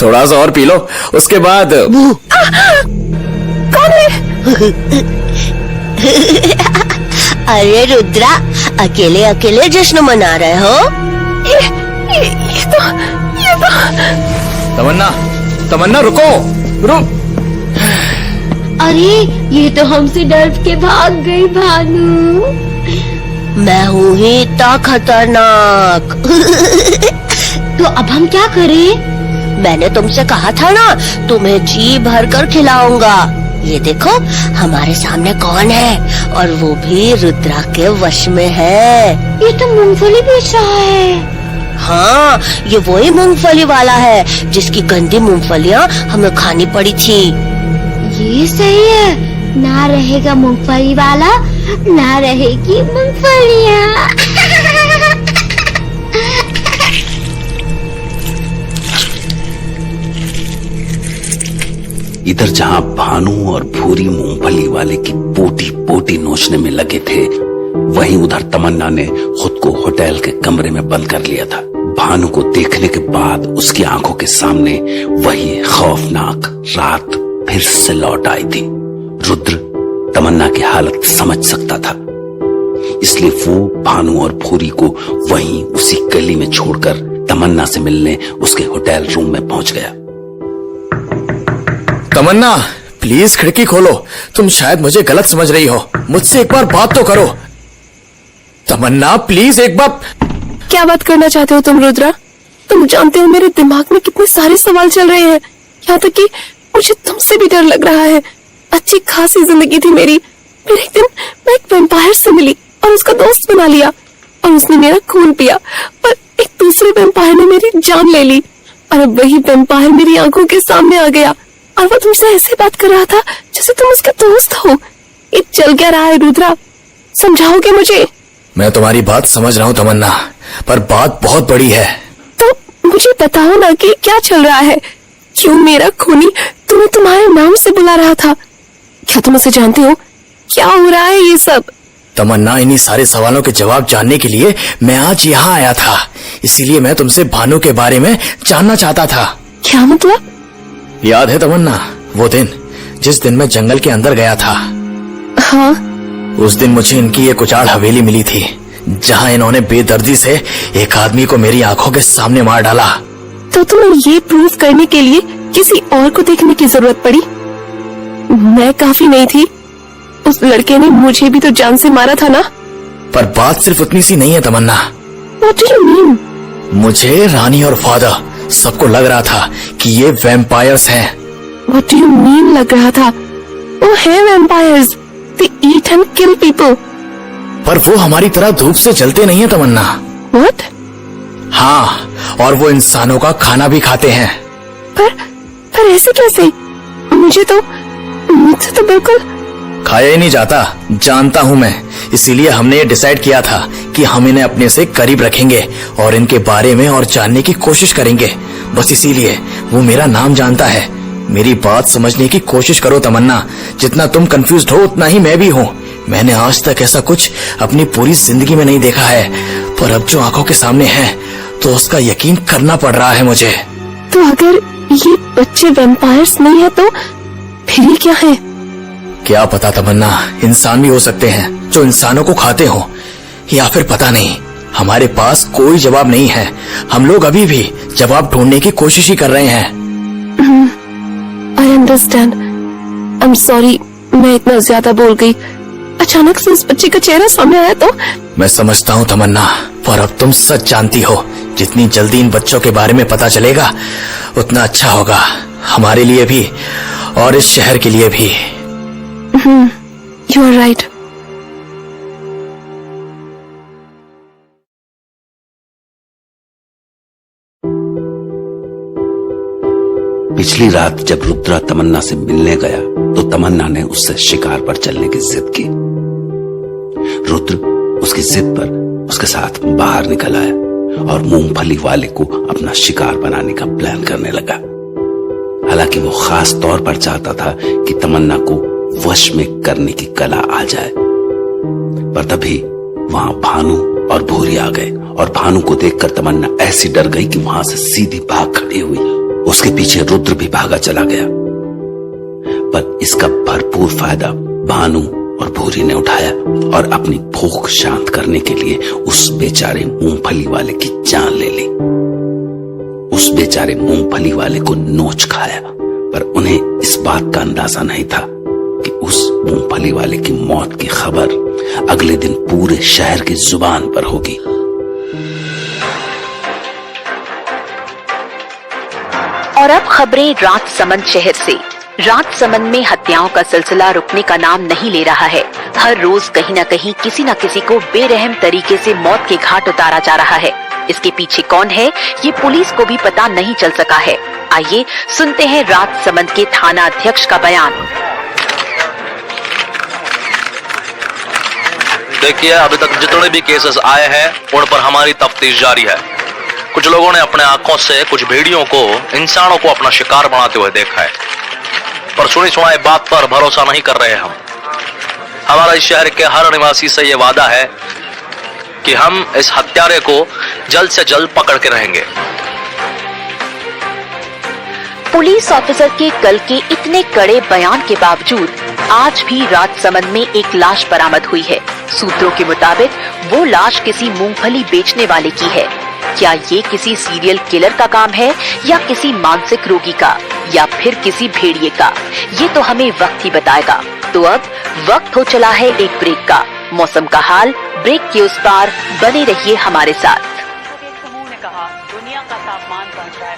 थोड़ा सा और पी लो, उसके बाद। कौन है? अरे रुद्रा, अकेले अकेले जश्न मना रहे हो? ये तो तमन्ना रुको, रुक। अरे ये तो हमसे डर के भाग गई भानु। मैं हूँ ही इतना खतरनाक। तो अब हम क्या करें? मैंने तुमसे कहा था ना, तुम्हें जी भर कर खिलाऊंगा। ये देखो हमारे सामने कौन है, और वो भी रुद्रा के वश में है। ये तो मूंगफली बेच रहा है। हाँ, ये वही मूंगफली वाला है जिसकी गंदी मूंगफलियाँ हमें खानी पड़ी थी। ये सही है, ना रहेगा मूंगफली वाला, ना रहेगी मूंगफलियाँ। इधर जहां भानु और भूरी मूंगफली वाले की पोटी पोटी नोचने में लगे थे, वहीं उधर तमन्ना ने खुद को होटल के कमरे में बंद कर लिया था। भानु को देखने के बाद उसकी आंखों के सामने वही खौफनाक रात फिर से लौट आई थी। रुद्र तमन्ना की हालत समझ सकता था, इसलिए वो भानु और भूरी को वहीं उसी गली में छोड़कर तमन्ना से मिलने उसके होटल रूम में पहुंच गया। तमन्ना प्लीज खिड़की खोलो, तुम शायद मुझे गलत समझ रही हो, मुझसे एक बार बात तो करो। तमन्ना प्लीज एक बार। क्या बात करना चाहते हो तुम रुद्रा? तुम जानते हो मेरे दिमाग में कितने सारे सवाल चल रहे हैं, यहाँ तक कि मुझे तुमसे भी डर लग रहा है। अच्छी खासी जिंदगी थी मेरी, फिर एक दिन मैं एक वैम्पायर से मिली और उसका दोस्त बना लिया, और उसने मेरा खून पिया, पर एक दूसरे वैम्पायर ने मेरी जान ले ली, और अब वही वैम्पायर मेरी आंखों के सामने आ गया, और वो तुमसे ऐसे बात कर रहा था जैसे तुम उसके दोस्त हो। ये चल क्या रहा है रुद्रा, समझाओगे मुझे? मैं तुम्हारी बात समझ रहा हूँ तमन्ना, पर बात बहुत बड़ी है। तो मुझे बताओ ना कि क्या चल रहा है, क्यों मेरा खूनी तुम्हें तुम्हारे नाम से बुला रहा था? क्या तुम उसे जानते हो? क्या हो रहा है ये सब? तमन्ना, इन्हीं सारे सवालों के जवाब जानने के लिए मैं आज यहाँ आया था, इसीलिए मैं तुमसे भानु के बारे में जानना चाहता था। क्या मतलब? याद है तमन्ना वो दिन जिस दिन मैं जंगल के अंदर गया था? हाँ। उस दिन मुझे इनकी एक उजाड़ हवेली मिली थी, जहाँ इन्होंने बेदर्दी से एक आदमी को मेरी आंखों के सामने मार डाला। तो तुम्हें ये प्रूव करने के लिए किसी और को देखने की जरूरत पड़ी? मैं काफी नहीं थी, उस लड़के ने मुझे भी तो जान से मारा था ना। पर बात सिर्फ उतनी सी नहीं है तमन्ना। What do you mean? मुझे, रानी और फादर सबको लग रहा था कि ये वैम्पायर्स हैं। What do you mean लग रहा था? वो है vampires, they eat and kill people. पर वो हमारी तरह धूप से जलते नहीं है तमन्ना। What? हाँ, और वो इंसानों का खाना भी खाते हैं। पर ऐसे कैसे? मुझसे तो बिल्कुल खाया ही नहीं जाता, जानता हूँ मैं, इसीलिए हमने ये डिसाइड किया था कि हम इन्हें अपने से करीब रखेंगे और इनके बारे में और जानने की कोशिश करेंगे। बस इसीलिए वो मेरा नाम जानता है। मेरी बात समझने की कोशिश करो तमन्ना, जितना तुम कंफ्यूज्ड हो उतना ही मैं भी हूँ। मैंने आज तक ऐसा कुछ अपनी पूरी जिंदगी में नहीं देखा है, पर अब जो आंखों के सामने है तो उसका यकीन करना पड़ रहा है मुझे। तो अगर ये बच्चे वैम्पायर्स नहीं है तो फिर ये क्या है? क्या पता तमन्ना, इंसान भी हो सकते हैं जो इंसानों को खाते हो, या फिर पता नहीं। हमारे पास कोई जवाब नहीं है, हम लोग अभी भी जवाब ढूंढने की कोशिश ही कर रहे हैं। I understand, I am sorry, मैं इतना ज्यादा बोल गई। अचानक से उस बच्चे का चेहरा सामने आया तो। मैं समझता हूँ तमन्ना, पर अब तुम सच जानती हो। जितनी जल्दी इन बच्चों के बारे में पता चलेगा उतना अच्छा होगा, हमारे लिए भी और इस शहर के लिए भी। You are right. पिछली रात जब रुद्रा तमन्ना से मिलने गया तो तमन्ना ने उससे शिकार पर चलने की जिद की। रुद्र उसकी जिद पर उसके साथ बाहर निकल आया और मूंगफली वाले को अपना शिकार बनाने का प्लान करने लगा। हालांकि वो खास तौर पर चाहता था कि तमन्ना को वश में करने की कला आ जाए। पर तभी वहां भानु और भूरी आ गए और भानु को देखकर तमन्ना ऐसी डर गई कि वहां से सीधी भाग खड़ी हुई। उसके पीछे रुद्र भी भागा चला गया। पर इसका भरपूर फायदा भानु और भूरी ने उठाया और अपनी भूख शांत करने के लिए उस बेचारे मूंगफली वाले की जान ले ली। उस बेचारे मूंगफली वाले को नोच खाया। पर उन्हें इस बात का अंदाजा नहीं था कि उस मूंगफली वाले की मौत की खबर अगले दिन पूरे शहर की जुबान पर होगी। और अब खबरें राजसमंद शहर से। राजसमंद में हत्याओं का सिलसिला रुकने का नाम नहीं ले रहा है। हर रोज कहीं न कहीं किसी न किसी को बेरहम तरीके से मौत के घाट उतारा जा रहा है। इसके पीछे कौन है, ये पुलिस को भी पता नहीं चल सका है। आइए सुनते हैं राजसमंद के थाना अध्यक्ष का बयान। देखिए, अभी तक जितने भी केसेस आए हैं उन पर हमारी तफ्तीश जारी है। कुछ लोगों ने अपने आंखों से कुछ भेड़ियों को इंसानों को अपना शिकार बनाते हुए देखा है, पर सुनी सुनाई बात पर भरोसा नहीं कर रहे हम। हमारा इस शहर के हर निवासी से ये वादा है कि हम इस हत्यारे को जल्द से जल्द पकड़ के रहेंगे। पुलिस ऑफिसर के कल के इतने कड़े बयान के बावजूद आज भी राजसमंद में एक लाश बरामद हुई है। सूत्रों के मुताबिक वो लाश किसी मूंगफली बेचने वाले की है। क्या ये किसी सीरियल किलर का काम है या किसी मानसिक रोगी का या फिर किसी भेड़िए का, ये तो हमें वक्त ही बताएगा। तो अब वक्त हो चला है एक ब्रेक का। मौसम का हाल ब्रेक के उस पार, बने रहिए हमारे साथ। समूह ने कहा दुनिया का तापमान बढ़ रहा है।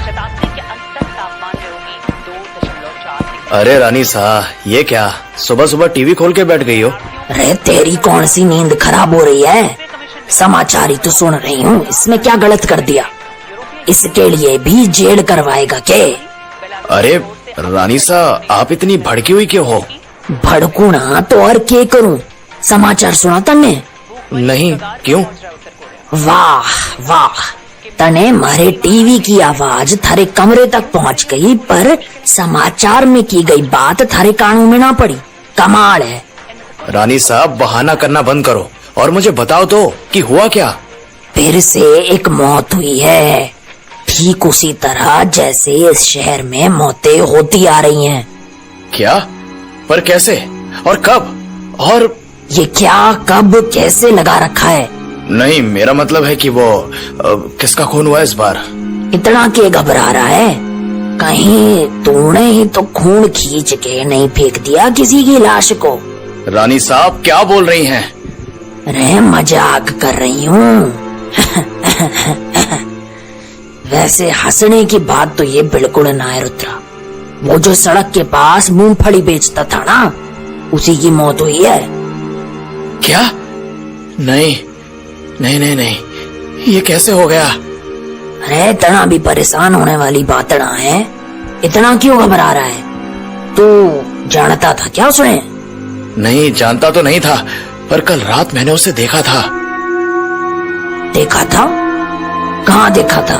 शताब्दी के अंत तक तापमान में होगी 2.4। अरे रानी साहब, ये क्या सुबह सुबह टीवी खोल के बैठ गई हो? अरे तेरी कौन सी नींद खराब हो रही है? समाचार ही तो सुन रही हूँ। इसमें क्या गलत कर दिया? इसके लिए भी जेल करवाएगा के? अरे रानी साहब, आप इतनी भड़की हुई क्यों हो? भड़कू ना तो और क्या करूँ? समाचार सुना तने? नहीं, क्यों? वाह वाह, तने मारे टीवी की आवाज थारे कमरे तक पहुँच गई, पर समाचार में की गई बात थारे कानों में ना पड़ी। कमाल है। रानी साहब, बहाना करना बंद करो और मुझे बताओ तो कि हुआ क्या? फिर से एक मौत हुई है, ठीक उसी तरह जैसे इस शहर में मौतें होती आ रही हैं। क्या? पर कैसे और कब? और ये क्या कब कैसे लगा रखा है? नहीं, मेरा मतलब है कि वो किसका खून हुआ इस बार? इतना के घबरा रहा है? कहीं तूने ही तो खून खींच के नहीं फेंक दिया किसी की लाश को? रानी साहब, क्या बोल रही हैं? अरे मजाक कर रही हूँ। वैसे हंसने की बात तो ये बिल्कुल ना है रुद्रा। वो जो सड़क के पास मूंगफली बेचता था ना, उसी की मौत हुई है। क्या? नहीं नहीं नहीं नहीं, ये कैसे हो गया? अरे इतना भी परेशान होने वाली बात ना है। इतना क्यों घबरा रहा है? तू जानता था क्या उसने? नहीं, जानता तो नहीं था, पर कल रात मैंने उसे देखा था। देखा था? कहाँ देखा था?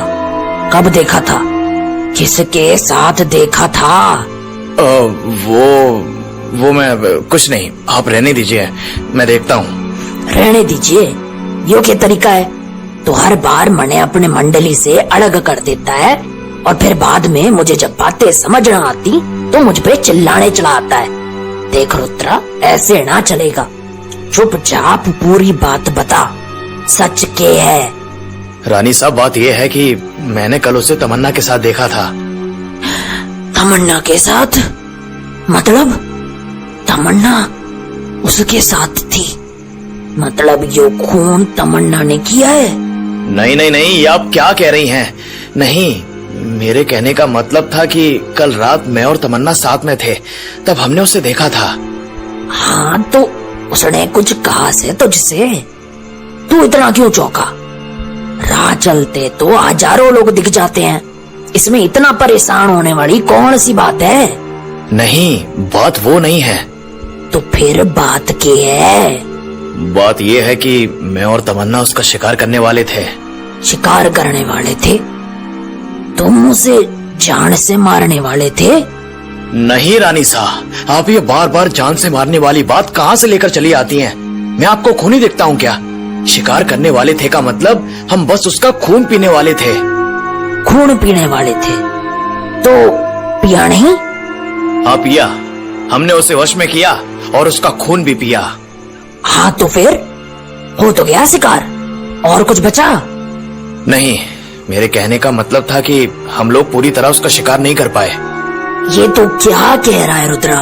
कब देखा था? किसके साथ देखा था? वो मैं कुछ नहीं, आप रहने दीजिए, मैं देखता हूँ। रहने दीजिए? यो क्या तरीका है? तो हर बार मने अपने मंडली से अलग कर देता है और फिर बाद में मुझे जब बातें समझ ना आती तो मुझ पे चिल्लाने चला आता है। देख रुद्रा, ऐसे ना चलेगा। चुपचाप पूरी बात बता, सच के है? रानी साहब, बात यह है कि मैंने कल उसे तमन्ना के साथ देखा था। तमन्ना के साथ? मतलब तमन्ना उसके साथ थी? मतलब यो खून तमन्ना ने किया है? नहीं नहीं नहीं, ये आप क्या कह रही हैं? नहीं, मेरे कहने का मतलब था कि कल रात मैं और तमन्ना साथ में थे, तब हमने उसे देखा था। हाँ, तो उसने कुछ कहा से तुझसे? तू इतना क्यों चौंका? राह चलते तो हजारों लोग दिख जाते हैं, इसमें इतना परेशान होने वाली कौन सी बात है? नहीं, बात वो नहीं है। तो फिर बात क्या है? बात यह है कि मैं और तमन्ना उसका शिकार करने वाले थे, शिकार करने वाले थे? तुम उसे जान से मारने वाले थे? नहीं रानी साहब, आप ये बार बार जान से मारने वाली बात कहाँ से लेकर चली आती हैं? मैं आपको खूनी दिखता हूँ क्या? शिकार करने वाले थे का मतलब हम बस उसका खून पीने वाले थे। खून पीने वाले थे तो पिया नहीं? हाँ पिया, हमने उसे वश में किया और उसका खून भी पिया। हाँ तो फिर हो तो गया शिकार, और कुछ बचा? नहीं, मेरे कहने का मतलब था कि हम लोग पूरी तरह उसका शिकार नहीं कर पाए। ये तो क्या कह रहा है रुद्रा,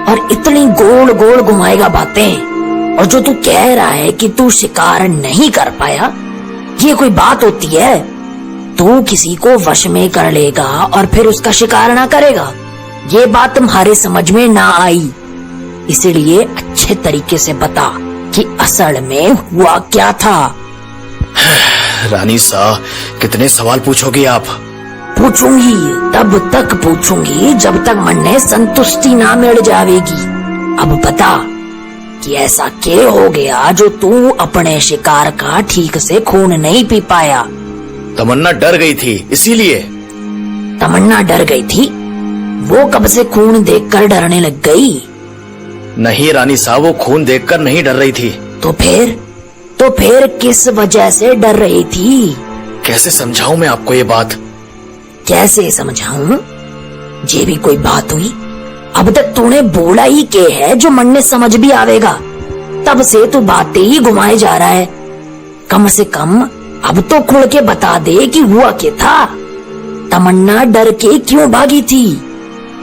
और इतनी गोल गोल घुमाएगा बातें। और जो तू कह रहा है कि तू शिकार नहीं कर पाया, ये कोई बात होती है? तू किसी को वश में कर लेगा और फिर उसका शिकार ना करेगा, ये बात तुम्हारे समझ में ना आई। इसलिए अच्छे तरीके से बता कि असल में हुआ क्या था। रानी साहब, कितने सवाल पूछोगे आप? पूछूंगी, तब तक पूछूंगी जब तक मन में संतुष्टि ना मिल जाएगी। अब बता कि ऐसा क्या हो गया जो तू अपने शिकार का ठीक से खून नहीं पी पाया? तमन्ना डर गई थी, इसीलिए। तमन्ना डर गई थी? वो कब से खून देखकर डरने लग गई? नहीं रानी साहब, वो खून देखकर नहीं डर रही थी। तो फिर किस वजह से डर रही थी? कैसे समझाऊं मैं आपको ये बात? कैसे समझाऊं? ये भी कोई बात हुई? अब तक तूने बोला ही के है जो मन में समझ भी आवेगा, तब से तू बातें ही घुमाए जा रहा है। कम से कम अब तो खुल के बता दे कि हुआ क्या था। तमन्ना डर के क्यों भागी थी?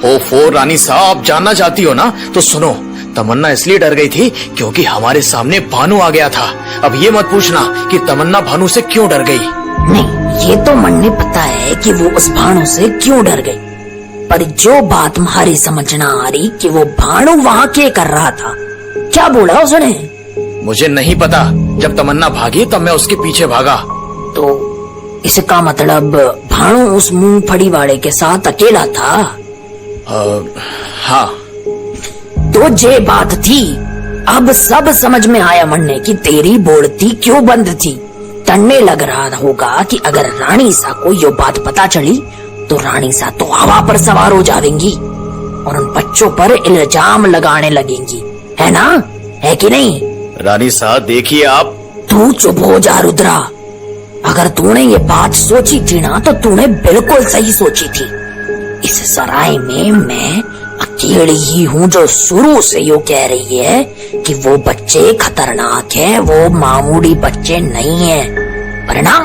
ओफो रानी साहब, आप जानना चाहती हो ना तो सुनो। तमन्ना इसलिए डर गई थी क्योंकि हमारे सामने भानु आ गया था। अब ये मत पूछना कि तमन्ना भानु से क्यों डर गई। नहीं, ये तो मन में पता है कि वो उस भानु से क्यों डर गई, पर जो बात तुम्हारी समझ ना आ रही कि वो भानु वहाँ क्या कर रहा था। क्या बोला उसने? मुझे नहीं पता। जब तमन्ना भागी तब मैं उसके पीछे भागा। तो इसका मतलब भानु उस मूंगफली वाले के साथ अकेला था? हाँ। तो ये बात थी। अब सब समझ में आया मन ने कि तेरी बोलती क्यों बंद थी। तन्ने लग रहा होगा कि अगर रानी सा को ये बात पता चली तो रानी सा तो हवा पर सवार हो जाएंगी और उन बच्चों पर इल्जाम लगाने लगेंगी, है ना? है कि नहीं? रानी साहब देखिए आप। तू चुप हो जा रुद्रा। अगर तूने ये बात सोची थी ना तो तूने बिल्कुल सही सोची थी। इस सराय में मैं अकेली ही हूँ जो शुरू से यूँ कह रही है कि वो बच्चे खतरनाक हैं, वो मामूली बच्चे नहीं हैं। पर ना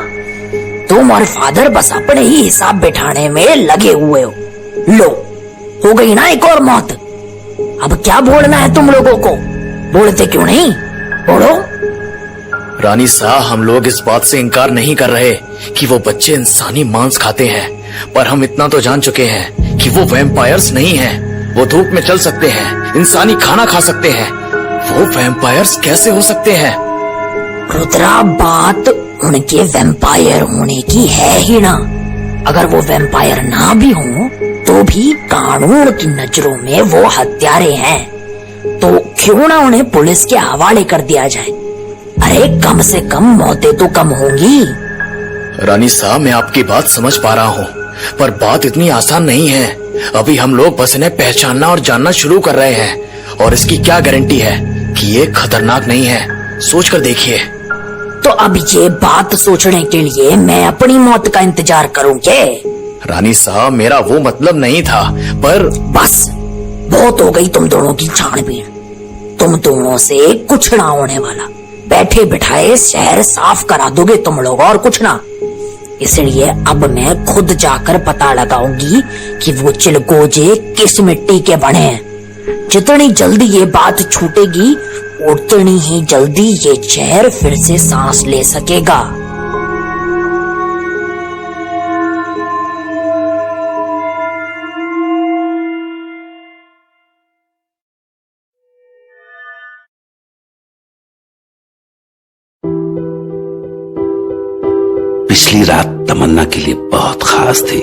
तुम और फादर बस अपने ही हिसाब बिठाने में लगे हुए हो। लो, हो गई ना एक और मौत। अब क्या बोलना है तुम लोगों को? बोलते क्यों नहीं? बोलो। रानी साहब, हम लोग इस बात से इनकार नहीं कर रहे कि वो बच्चे इंसानी मांस खाते हैं, पर हम इतना तो जान चुके हैं कि वो वैम्पायर्स नहीं हैं। वो धूप में चल सकते हैं, इंसानी खाना खा सकते हैं। वो वैम्पायर्स कैसे हो सकते हैं? रुद्रा, बात उनके वैम्पायर होने की है ही ना। अगर वो वैम्पायर ना भी हो तो भी कानून की नजरों में वो हत्यारे हैं। तो क्यों ना उन्हें पुलिस के हवाले कर दिया जाए? अरे कम से कम मौतें तो कम होंगी। रानी साहब, मैं आपकी बात समझ पा रहा हूँ, पर बात इतनी आसान नहीं है। अभी हम लोग बस इन्हें पहचानना और जानना शुरू कर रहे हैं, और इसकी क्या गारंटी है कि ये खतरनाक नहीं है? सोच कर देखिए। तो अब ये बात सोचने के लिए मैं अपनी मौत का इंतजार करूँ क्या? रानी साहब, मेरा वो मतलब नहीं था, पर बस बहुत हो गई तुम दोनों की छानबीन। तुम दोनों से कुछ ना होने वाला। बैठे बिठाए शहर साफ करा दोगे तुम लोग, और कुछ ना। इसलिए अब मैं खुद जाकर पता लगाऊंगी कि वो चिलगोजे किस मिट्टी के बने हैं। जितनी जल्दी ये बात छूटेगी उतनी ही जल्दी ये जहर फिर से सांस ले सकेगा। पिछली रात तमन्ना के लिए बहुत खास थी।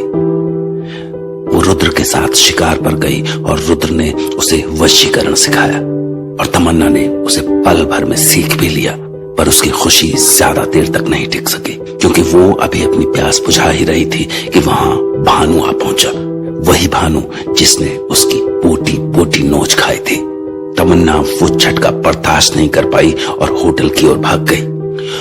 वो रुद्र के साथ शिकार पर गई और रुद्र ने उसे वशीकरण सिखाया, और तमन्ना ने उसे पल भर में सीख भी लिया। पर उसकी खुशी ज्यादा देर तक नहीं टिक सकी। क्योंकि वो अभी अपनी प्यास बुझा ही रही थी कि वहां भानु आ पहुंचा। वही भानु जिसने उसकी बोटी बोटी नोच खाई थी। तमन्ना वो झटका बर्दाश्त नहीं कर पाई और होटल की ओर भाग गई।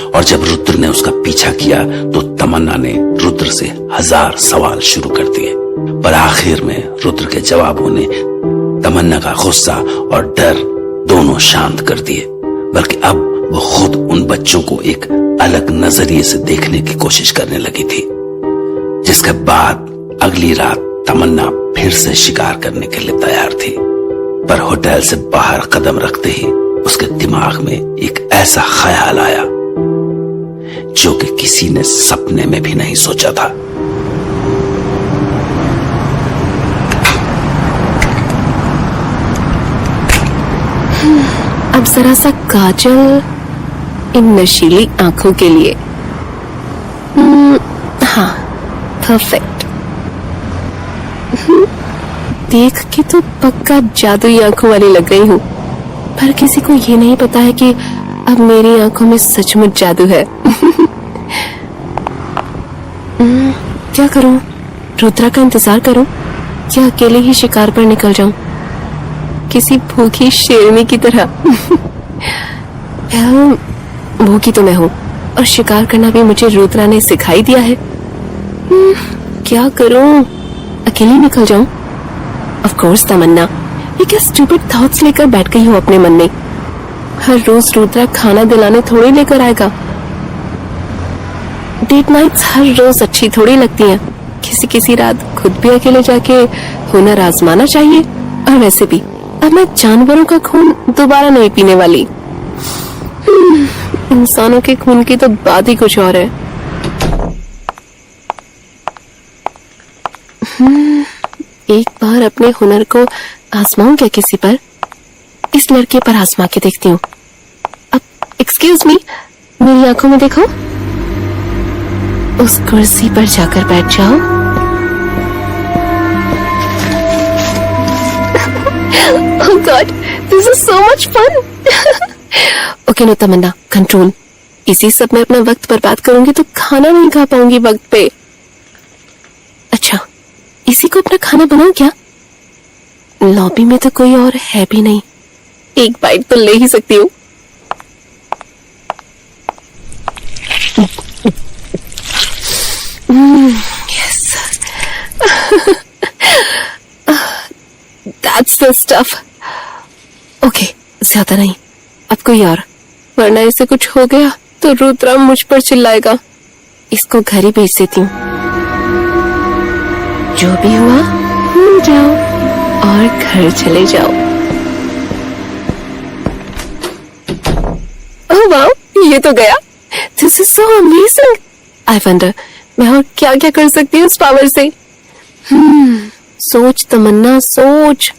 और जब रुद्र ने उसका पीछा किया तो तमन्ना ने रुद्र से 1000 सवाल शुरू कर दिए, पर आखिर में रुद्र के जवाबों ने तमन्ना का गुस्सा और डर दोनों शांत कर दिए। बल्कि अब वो खुद उन बच्चों को एक अलग नजरिए से देखने की कोशिश करने लगी थी। जिसके बाद अगली रात तमन्ना फिर से शिकार करने के लिए तैयार थी। पर होटल से बाहर कदम रखते ही उसके दिमाग में एक ऐसा ख्याल आया जो कि किसी ने सपने में भी नहीं सोचा था। अब जरा सा काजल इन नशीली आंखों के लिए। हाँ, परफेक्ट। देख के तो पक्का जादुई आंखों वाली लग रही हूँ, पर किसी को ये नहीं पता है कि अब मेरी आंखों में सचमुच जादू है। क्या करूं? रुद्रा का इंतजार करूं या अकेले ही शिकार पर निकल जाऊं किसी भूखी शेरनी की तरह? भूखी तो मैं हूं और शिकार करना भी मुझे रुद्रा ने सिखाई दिया है। क्या करूं? अकेले निकल जाऊं? ऑफ कोर्स तमन्ना, ये क्या स्टूपिड थॉट्स लेकर बैठ गई हूं अपने मन में। हर रोज रुद्रा खाना दिलाने थोड़ी लेकर आएगा। डेट नाइट्स हर रोज अच्छी थोड़ी लगती हैं। किसी किसी रात खुद भी अकेले जाके हुनर आजमाना चाहिए। और वैसे भी अब मैं जानवरों का खून दोबारा नहीं पीने वाली। इंसानों के खून की तो बात ही कुछ और है। एक बार अपने हुनर को आजमाऊं क्या किसी पर? इस लड़के पर आजमा के देखती हूँ। अब एक्सक्यूज मी, मेरी आंखों में देखो। उस कुर्सी पर जाकर बैठ जाओ। Oh God, this is so much fun. Okay, no Tamanna, control. इसी सब में अपना वक्त बर्बाद करूंगी तो खाना नहीं खा पाऊंगी वक्त पे। अच्छा, इसी को अपना खाना बनाऊं क्या? लॉबी में तो कोई और है भी नहीं, एक बाइट तो ले ही सकती हूँ। Yes. That's the stuff. Okay, ज्यादा नहीं, अब कोई और, वरना इसे कुछ हो गया तो रुद्रा मुझ पर चिल्लाएगा। इसको घर ही भेज देती हूँ। जो भी हुआ भूल जाओ और घर चले जाओ। ओह वाओ, ये तो गया। This is so amazing. I wonder मैं और क्या क्या कर सकती हूँ इस पावर से। सोच तमन्ना, सोच।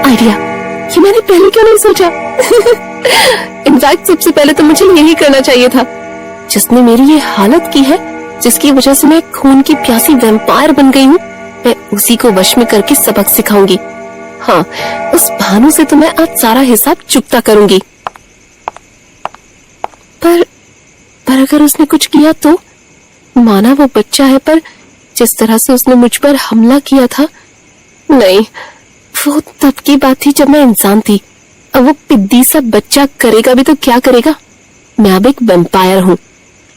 आइडिया, ये मैंने पहले क्यों नहीं सोचा? इनफैक्ट सबसे पहले तो मुझे यही करना चाहिए था। जिसने मेरी ये हालत की है, जिसकी वजह से मैं खून की प्यासी वैम्पायर बन गई हूँ, मैं उसी को वश में करके सबक सिखाऊंगी। हाँ, उस भानु से तो मैं आज सारा हिसाब चुकता करूंगी। पर अगर उसने कुछ किया तो? माना वो बच्चा है, पर जिस तरह से उसने मुझ पर हमला किया था, नहीं, वो तब की बात थी जब मैं इंसान थी। अब वो पिद्दी सा बच्चा करेगा भी तो क्या करेगा? मैं अब एक वैम्पायर हूँ,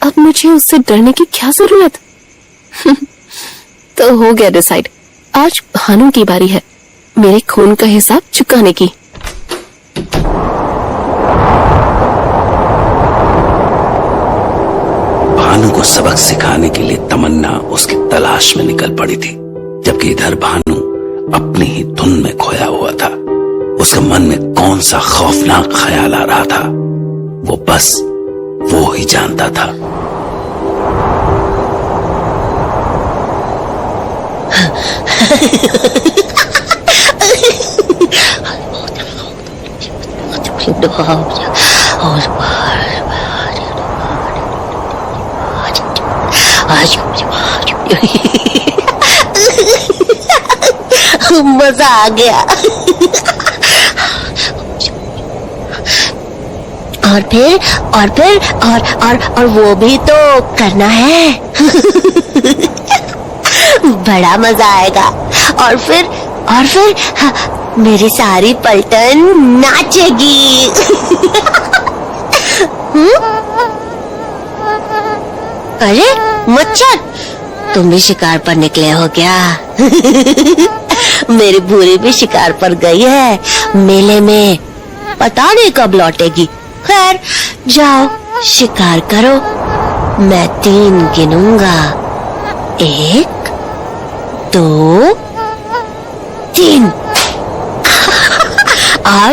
अब मुझे उससे डरने की क्या जरूरत? तो हो गया डिसाइड, आज भानु की बारी है मेरे खून का हिसाब चुकाने की। भानु को सबक सिखाने के लिए तमन्ना उसकी तलाश में निकल पड़ी थी, जबकि इधर भानु अपनी ही धुन में खोया हुआ था। उसके मन में कौन सा खौफनाक ख्याल आ रहा था, वो बस वो ही जानता था। मजा आ गया। और वो भी तो करना है। बड़ा मजा आएगा। और फिर हाँ, मेरी सारी पलटन नाचेगी। अरे मच्छर, तुम भी शिकार पर निकले हो क्या? मेरी भूरी भी शिकार पर गई है मेले में, पता नहीं कब लौटेगी। खैर जाओ शिकार करो, मैं 3 गिनूंगा। 1 2 3।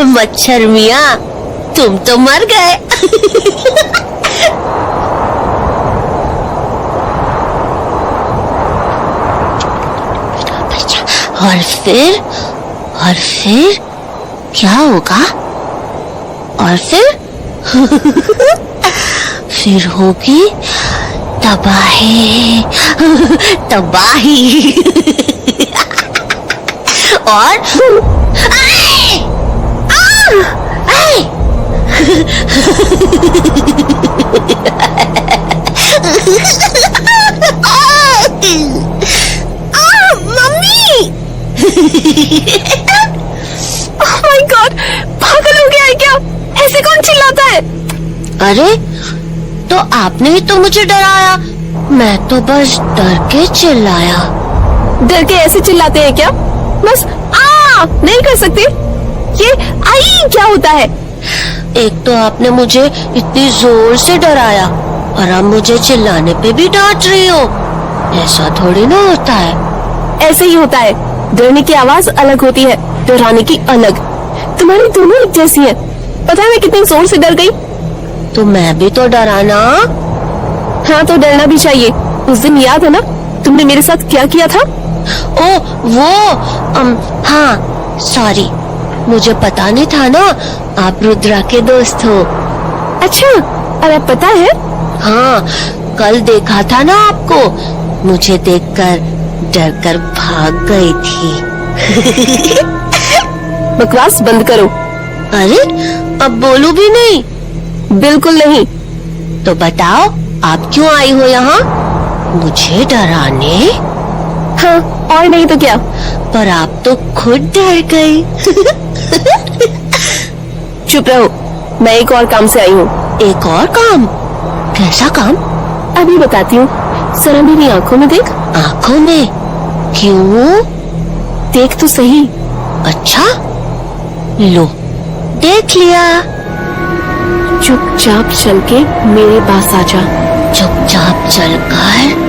मच्छर मियाँ, तुम तो मर गए। और फिर क्या होगा? और फिर होगी तबाही। और मम्मी! ओह माय गॉड, पागल हो गया है क्या? ऐसे कौन चिल्लाता है? अरे तो आपने ही तो मुझे डराया, मैं तो बस डर के चिल्लाया। डर के ऐसे चिल्लाते हैं क्या? बस नहीं कर सकते। ये आई क्या होता है? एक तो आपने मुझे इतनी जोर से डराया और अब मुझे चिल्लाने पे भी डांट रही हो। ऐसा थोड़ी ना होता है। ऐसे ही होता है, डरने की आवाज अलग होती है, डराने की अलग। तुम्हारी दोनों एक जैसी है। पता है मैं कितनी जोर से डर गई? तो मैं भी तो डरा ना। हाँ तो डरना भी चाहिए। उस दिन याद है ना तुमने मेरे साथ क्या किया था? ओ वो हाँ सॉरी, मुझे पता नहीं था ना आप रुद्रा के दोस्त हो। अच्छा, और अब पता है? हाँ, कल देखा था ना आपको, मुझे देखकर डर कर भाग गई थी। बकवास बंद करो। अरे अब बोलू भी नहीं? बिल्कुल नहीं। तो बताओ आप क्यों आई हो यहाँ? मुझे डराने? हाँ और नहीं तो क्या। पर आप तो खुद डर गई। चुप रहो, मैं एक और काम से आई हूँ। एक और काम? कैसा काम? अभी बताती हूँ, जरा मेरी आंखों में देख। आंखों में? क्यों? देख तो सही। अच्छा लो देख लिया। चुपचाप चल के मेरे पास आ जा। चुपचाप चलकर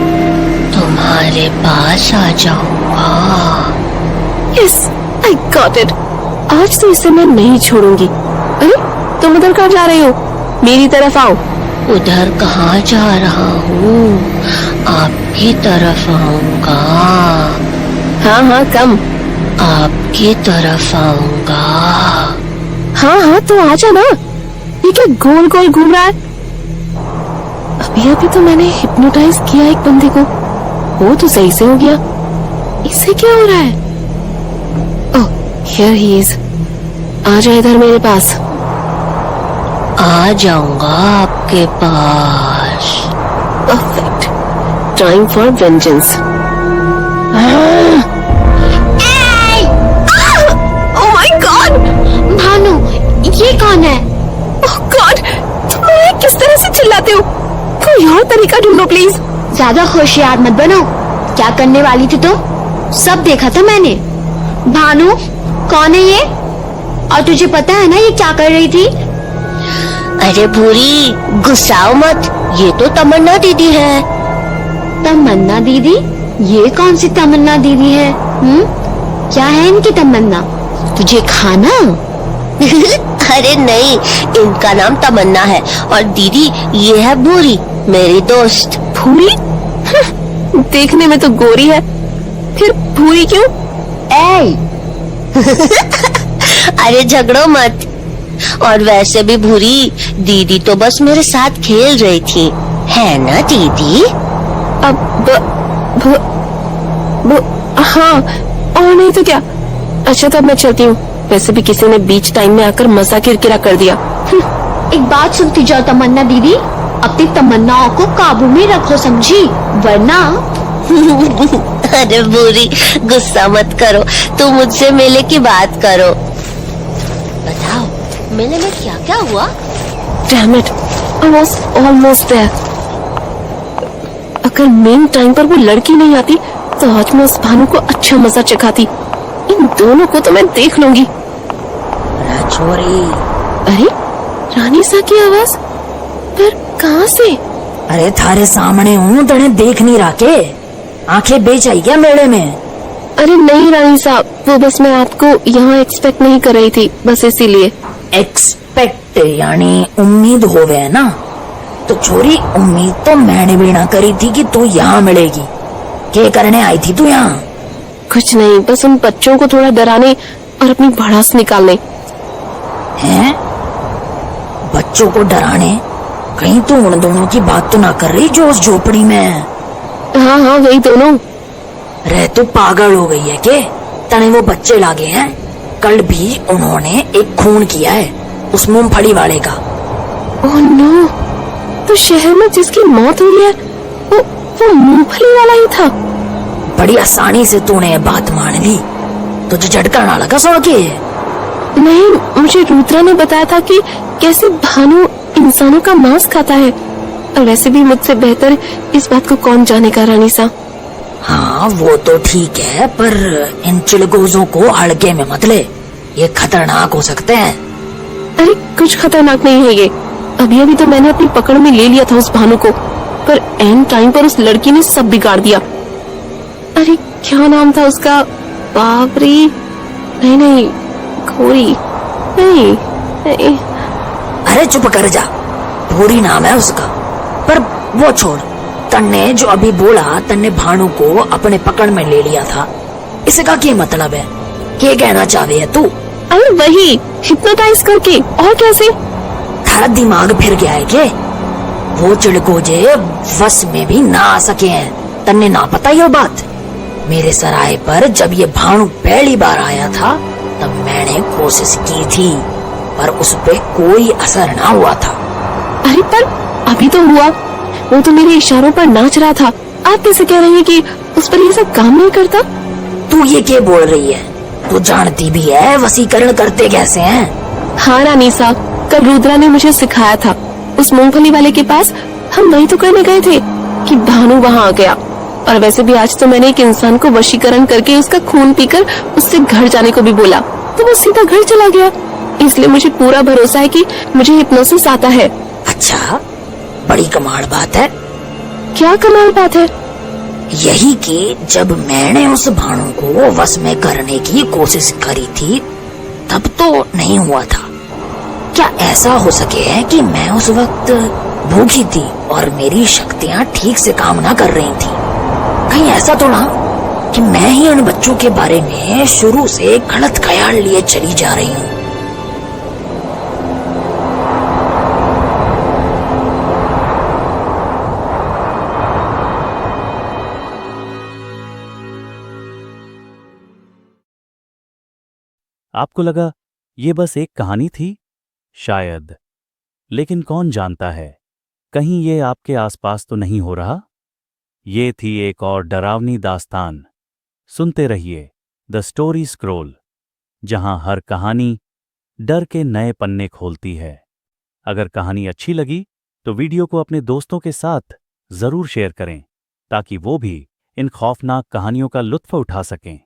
तुम्हारे पास आ जाऊंगा। Yes, I got it. आज तो इसे मैं नहीं छोड़ूंगी। अरे तुम उधर कहाँ जा रही हो? मेरी तरफ आओ। उधर कहाँ जा रहा हूँ? आपकी तरफ आऊंगा। हाँ हाँ कम। आपकी तरफ आऊंगा। हाँ हाँ तो आजा ना। ये क्या गोल गोल घूम रहा है? अभी तो मैंने हिप्नोटाइज किया एक बंदे को, वो तो सही से हो गया। इसे क्या हो रहा है? Oh here he is. आजा इधर मेरे पास। आ जाऊंगा आपके पास। Perfect, time for vengeance. Oh my god! Bhanu, ये कौन है? ओह गॉड, तुम किस तरह से चिल्लाते हो? कोई और तरीका ढूंढो प्लीज। ज्यादा होशियार मत बनो। क्या करने वाली थी तो सब देखा था मैंने। भानु, कौन है ये? और तुझे पता है ना ये क्या कर रही थी? अरे भूरी, गुस्साओ मत, ये तो तमन्ना दीदी है। तमन्ना दीदी? ये कौन सी तमन्ना दीदी है? क्या है इनकी तमन्ना? तुझे खाना? अरे नहीं, इनका नाम तमन्ना है और दीदी ये है भूरी, मेरी दोस्त। भूरी? देखने में तो गोरी है, फिर भूरी क्यों? अरे झगड़ो मत। और वैसे भी भूरी, दीदी तो बस मेरे साथ खेल रही थी, है ना दीदी? अब हाँ और नहीं तो क्या। अच्छा तो अब मैं चलती हूँ। वैसे भी किसी ने बीच टाइम में आकर मजा किरकिरा कर दिया। एक बात सुनती जाओ तमन्ना दीदी, अपनी तमन्नाओं को काबू में रखो समझी, वरना अरे बुरी, गुस्सा मत करो, तुम मुझसे मेले की बात करो। बताओ, मेले में क्या क्या हुआ? Damn it, I was almost there. अगर मेन टाइम पर वो लड़की नहीं आती तो आज मैं उस भानु को अच्छा मजा चखाती। इन दोनों को तो मैं देख लूंगी। छोरी, अरे रानी सा की आवाज, पर कहाँ से? अरे थारे सामने हूँ, तने देख नहीं रहा के? आंखें बेच आई क्या मेले में? अरे नहीं रानी साहब, वो बस मैं आपको यहाँ एक्सपेक्ट नहीं कर रही थी, बस इसीलिए। एक्सपेक्ट यानी उम्मीद होवे है ना? तो छोरी, उम्मीद तो मैंने भी ना करी थी कि तू यहाँ मिलेगी। क्या करने आई थी तू यहाँ? कुछ नहीं, बस उन बच्चों को थोड़ा डराने और अपनी भड़ास निकालने। हैं? बच्चों को डराने? कहीं तू उन दोनों की बात तो ना कर रही जो उस झोपड़ी में है? हाँ हाँ, वही दोनों। रह तू पागल हो गई है के? तने वो बच्चे लागे हैं? कल भी उन्होंने एक खून किया है उस मूंगफली वाले का। ओह नो, तो शहर में जिसकी मौत हुई है वो मूंगफली वाला ही था। बड़ी आसानी से तूने ये बात मान ली, तुझे झटका ना लगा सुन के? नहीं, मुझे रुद्रा ने बताया था कि कैसे भानु इंसानों का मांस खाता है, और वैसे भी मुझसे बेहतर इस बात को कौन जानेगा रानी सा। हाँ वो तो ठीक है, पर इन चिलगोजों को हड़के में मत ले, ये खतरनाक हो सकते हैं। अरे कुछ खतरनाक नहीं है ये, अभी अभी तो मैंने अपनी पकड़ में ले लिया था उस भानु को, पर एंड टाइम पर उस लड़की ने सब बिगाड़ दिया। अरे क्या नाम था उसका? बाबरी? नहीं, घोरी? नहीं। अरे चुप कर जा, भूरी नाम है उसका। पर वो छोड़, तन्ने जो अभी बोला, तन्ने भानु को अपने पकड़ में ले लिया था, इसका क्या मतलब है? क्या कहना चाहे है तू? अरे वही, हिप्नोटाइज करके, और कैसे? थारा दिमाग फिर गया है के? वो चिड़कोजे बस में भी ना आ सके हैं, तन्ने ना पता ये बात? मेरे सराय पर जब ये भानु पहली बार आया था तब मैंने कोशिश की थी, पर उस पे कोई असर ना हुआ था। अरे पर अभी तो हुआ, वो तो मेरे इशारों पर नाच रहा था। आप कैसे कह रही हैं कि उस पर ये सब काम नहीं करता? तू ये क्या बोल रही है? तू जानती भी है वसीकरण करते कैसे हैं? हाँ रानी साहब, कल रुद्रा ने मुझे सिखाया था। उस मूंगफली वाले के पास हम वही तो करने गए थे कि भानु वहाँ आ गया। और वैसे भी आज तो मैंने एक इंसान को वशीकरण करके उसका खून पीकर उससे घर जाने को भी बोला, तो वो सीधा घर चला गया। इसलिए मुझे पूरा भरोसा है कि मुझे हिप्नोसिस आता है। अच्छा, बड़ी कमाल बात है। क्या कमाल बात है? यही कि जब मैंने उस भानु को वश में करने की कोशिश करी थी तब तो नहीं हुआ था। क्या ऐसा हो सके है कि मैं उस वक्त भूखी थी और मेरी शक्तियाँ ठीक से काम ना कर रही थी? कहीं ऐसा तो ना कि मैं ही उन बच्चों के बारे में शुरू से गलत ख्याल लिए चली जा रही हूँ? आपको लगा ये बस एक कहानी थी? शायद, लेकिन कौन जानता है, कहीं ये आपके आसपास तो नहीं हो रहा? ये थी एक और डरावनी दास्तान। सुनते रहिए द स्टोरी स्क्रोल, जहां हर कहानी डर के नए पन्ने खोलती है। अगर कहानी अच्छी लगी तो वीडियो को अपने दोस्तों के साथ जरूर शेयर करें ताकि वो भी इन खौफनाक कहानियों का लुत्फ उठा सकें।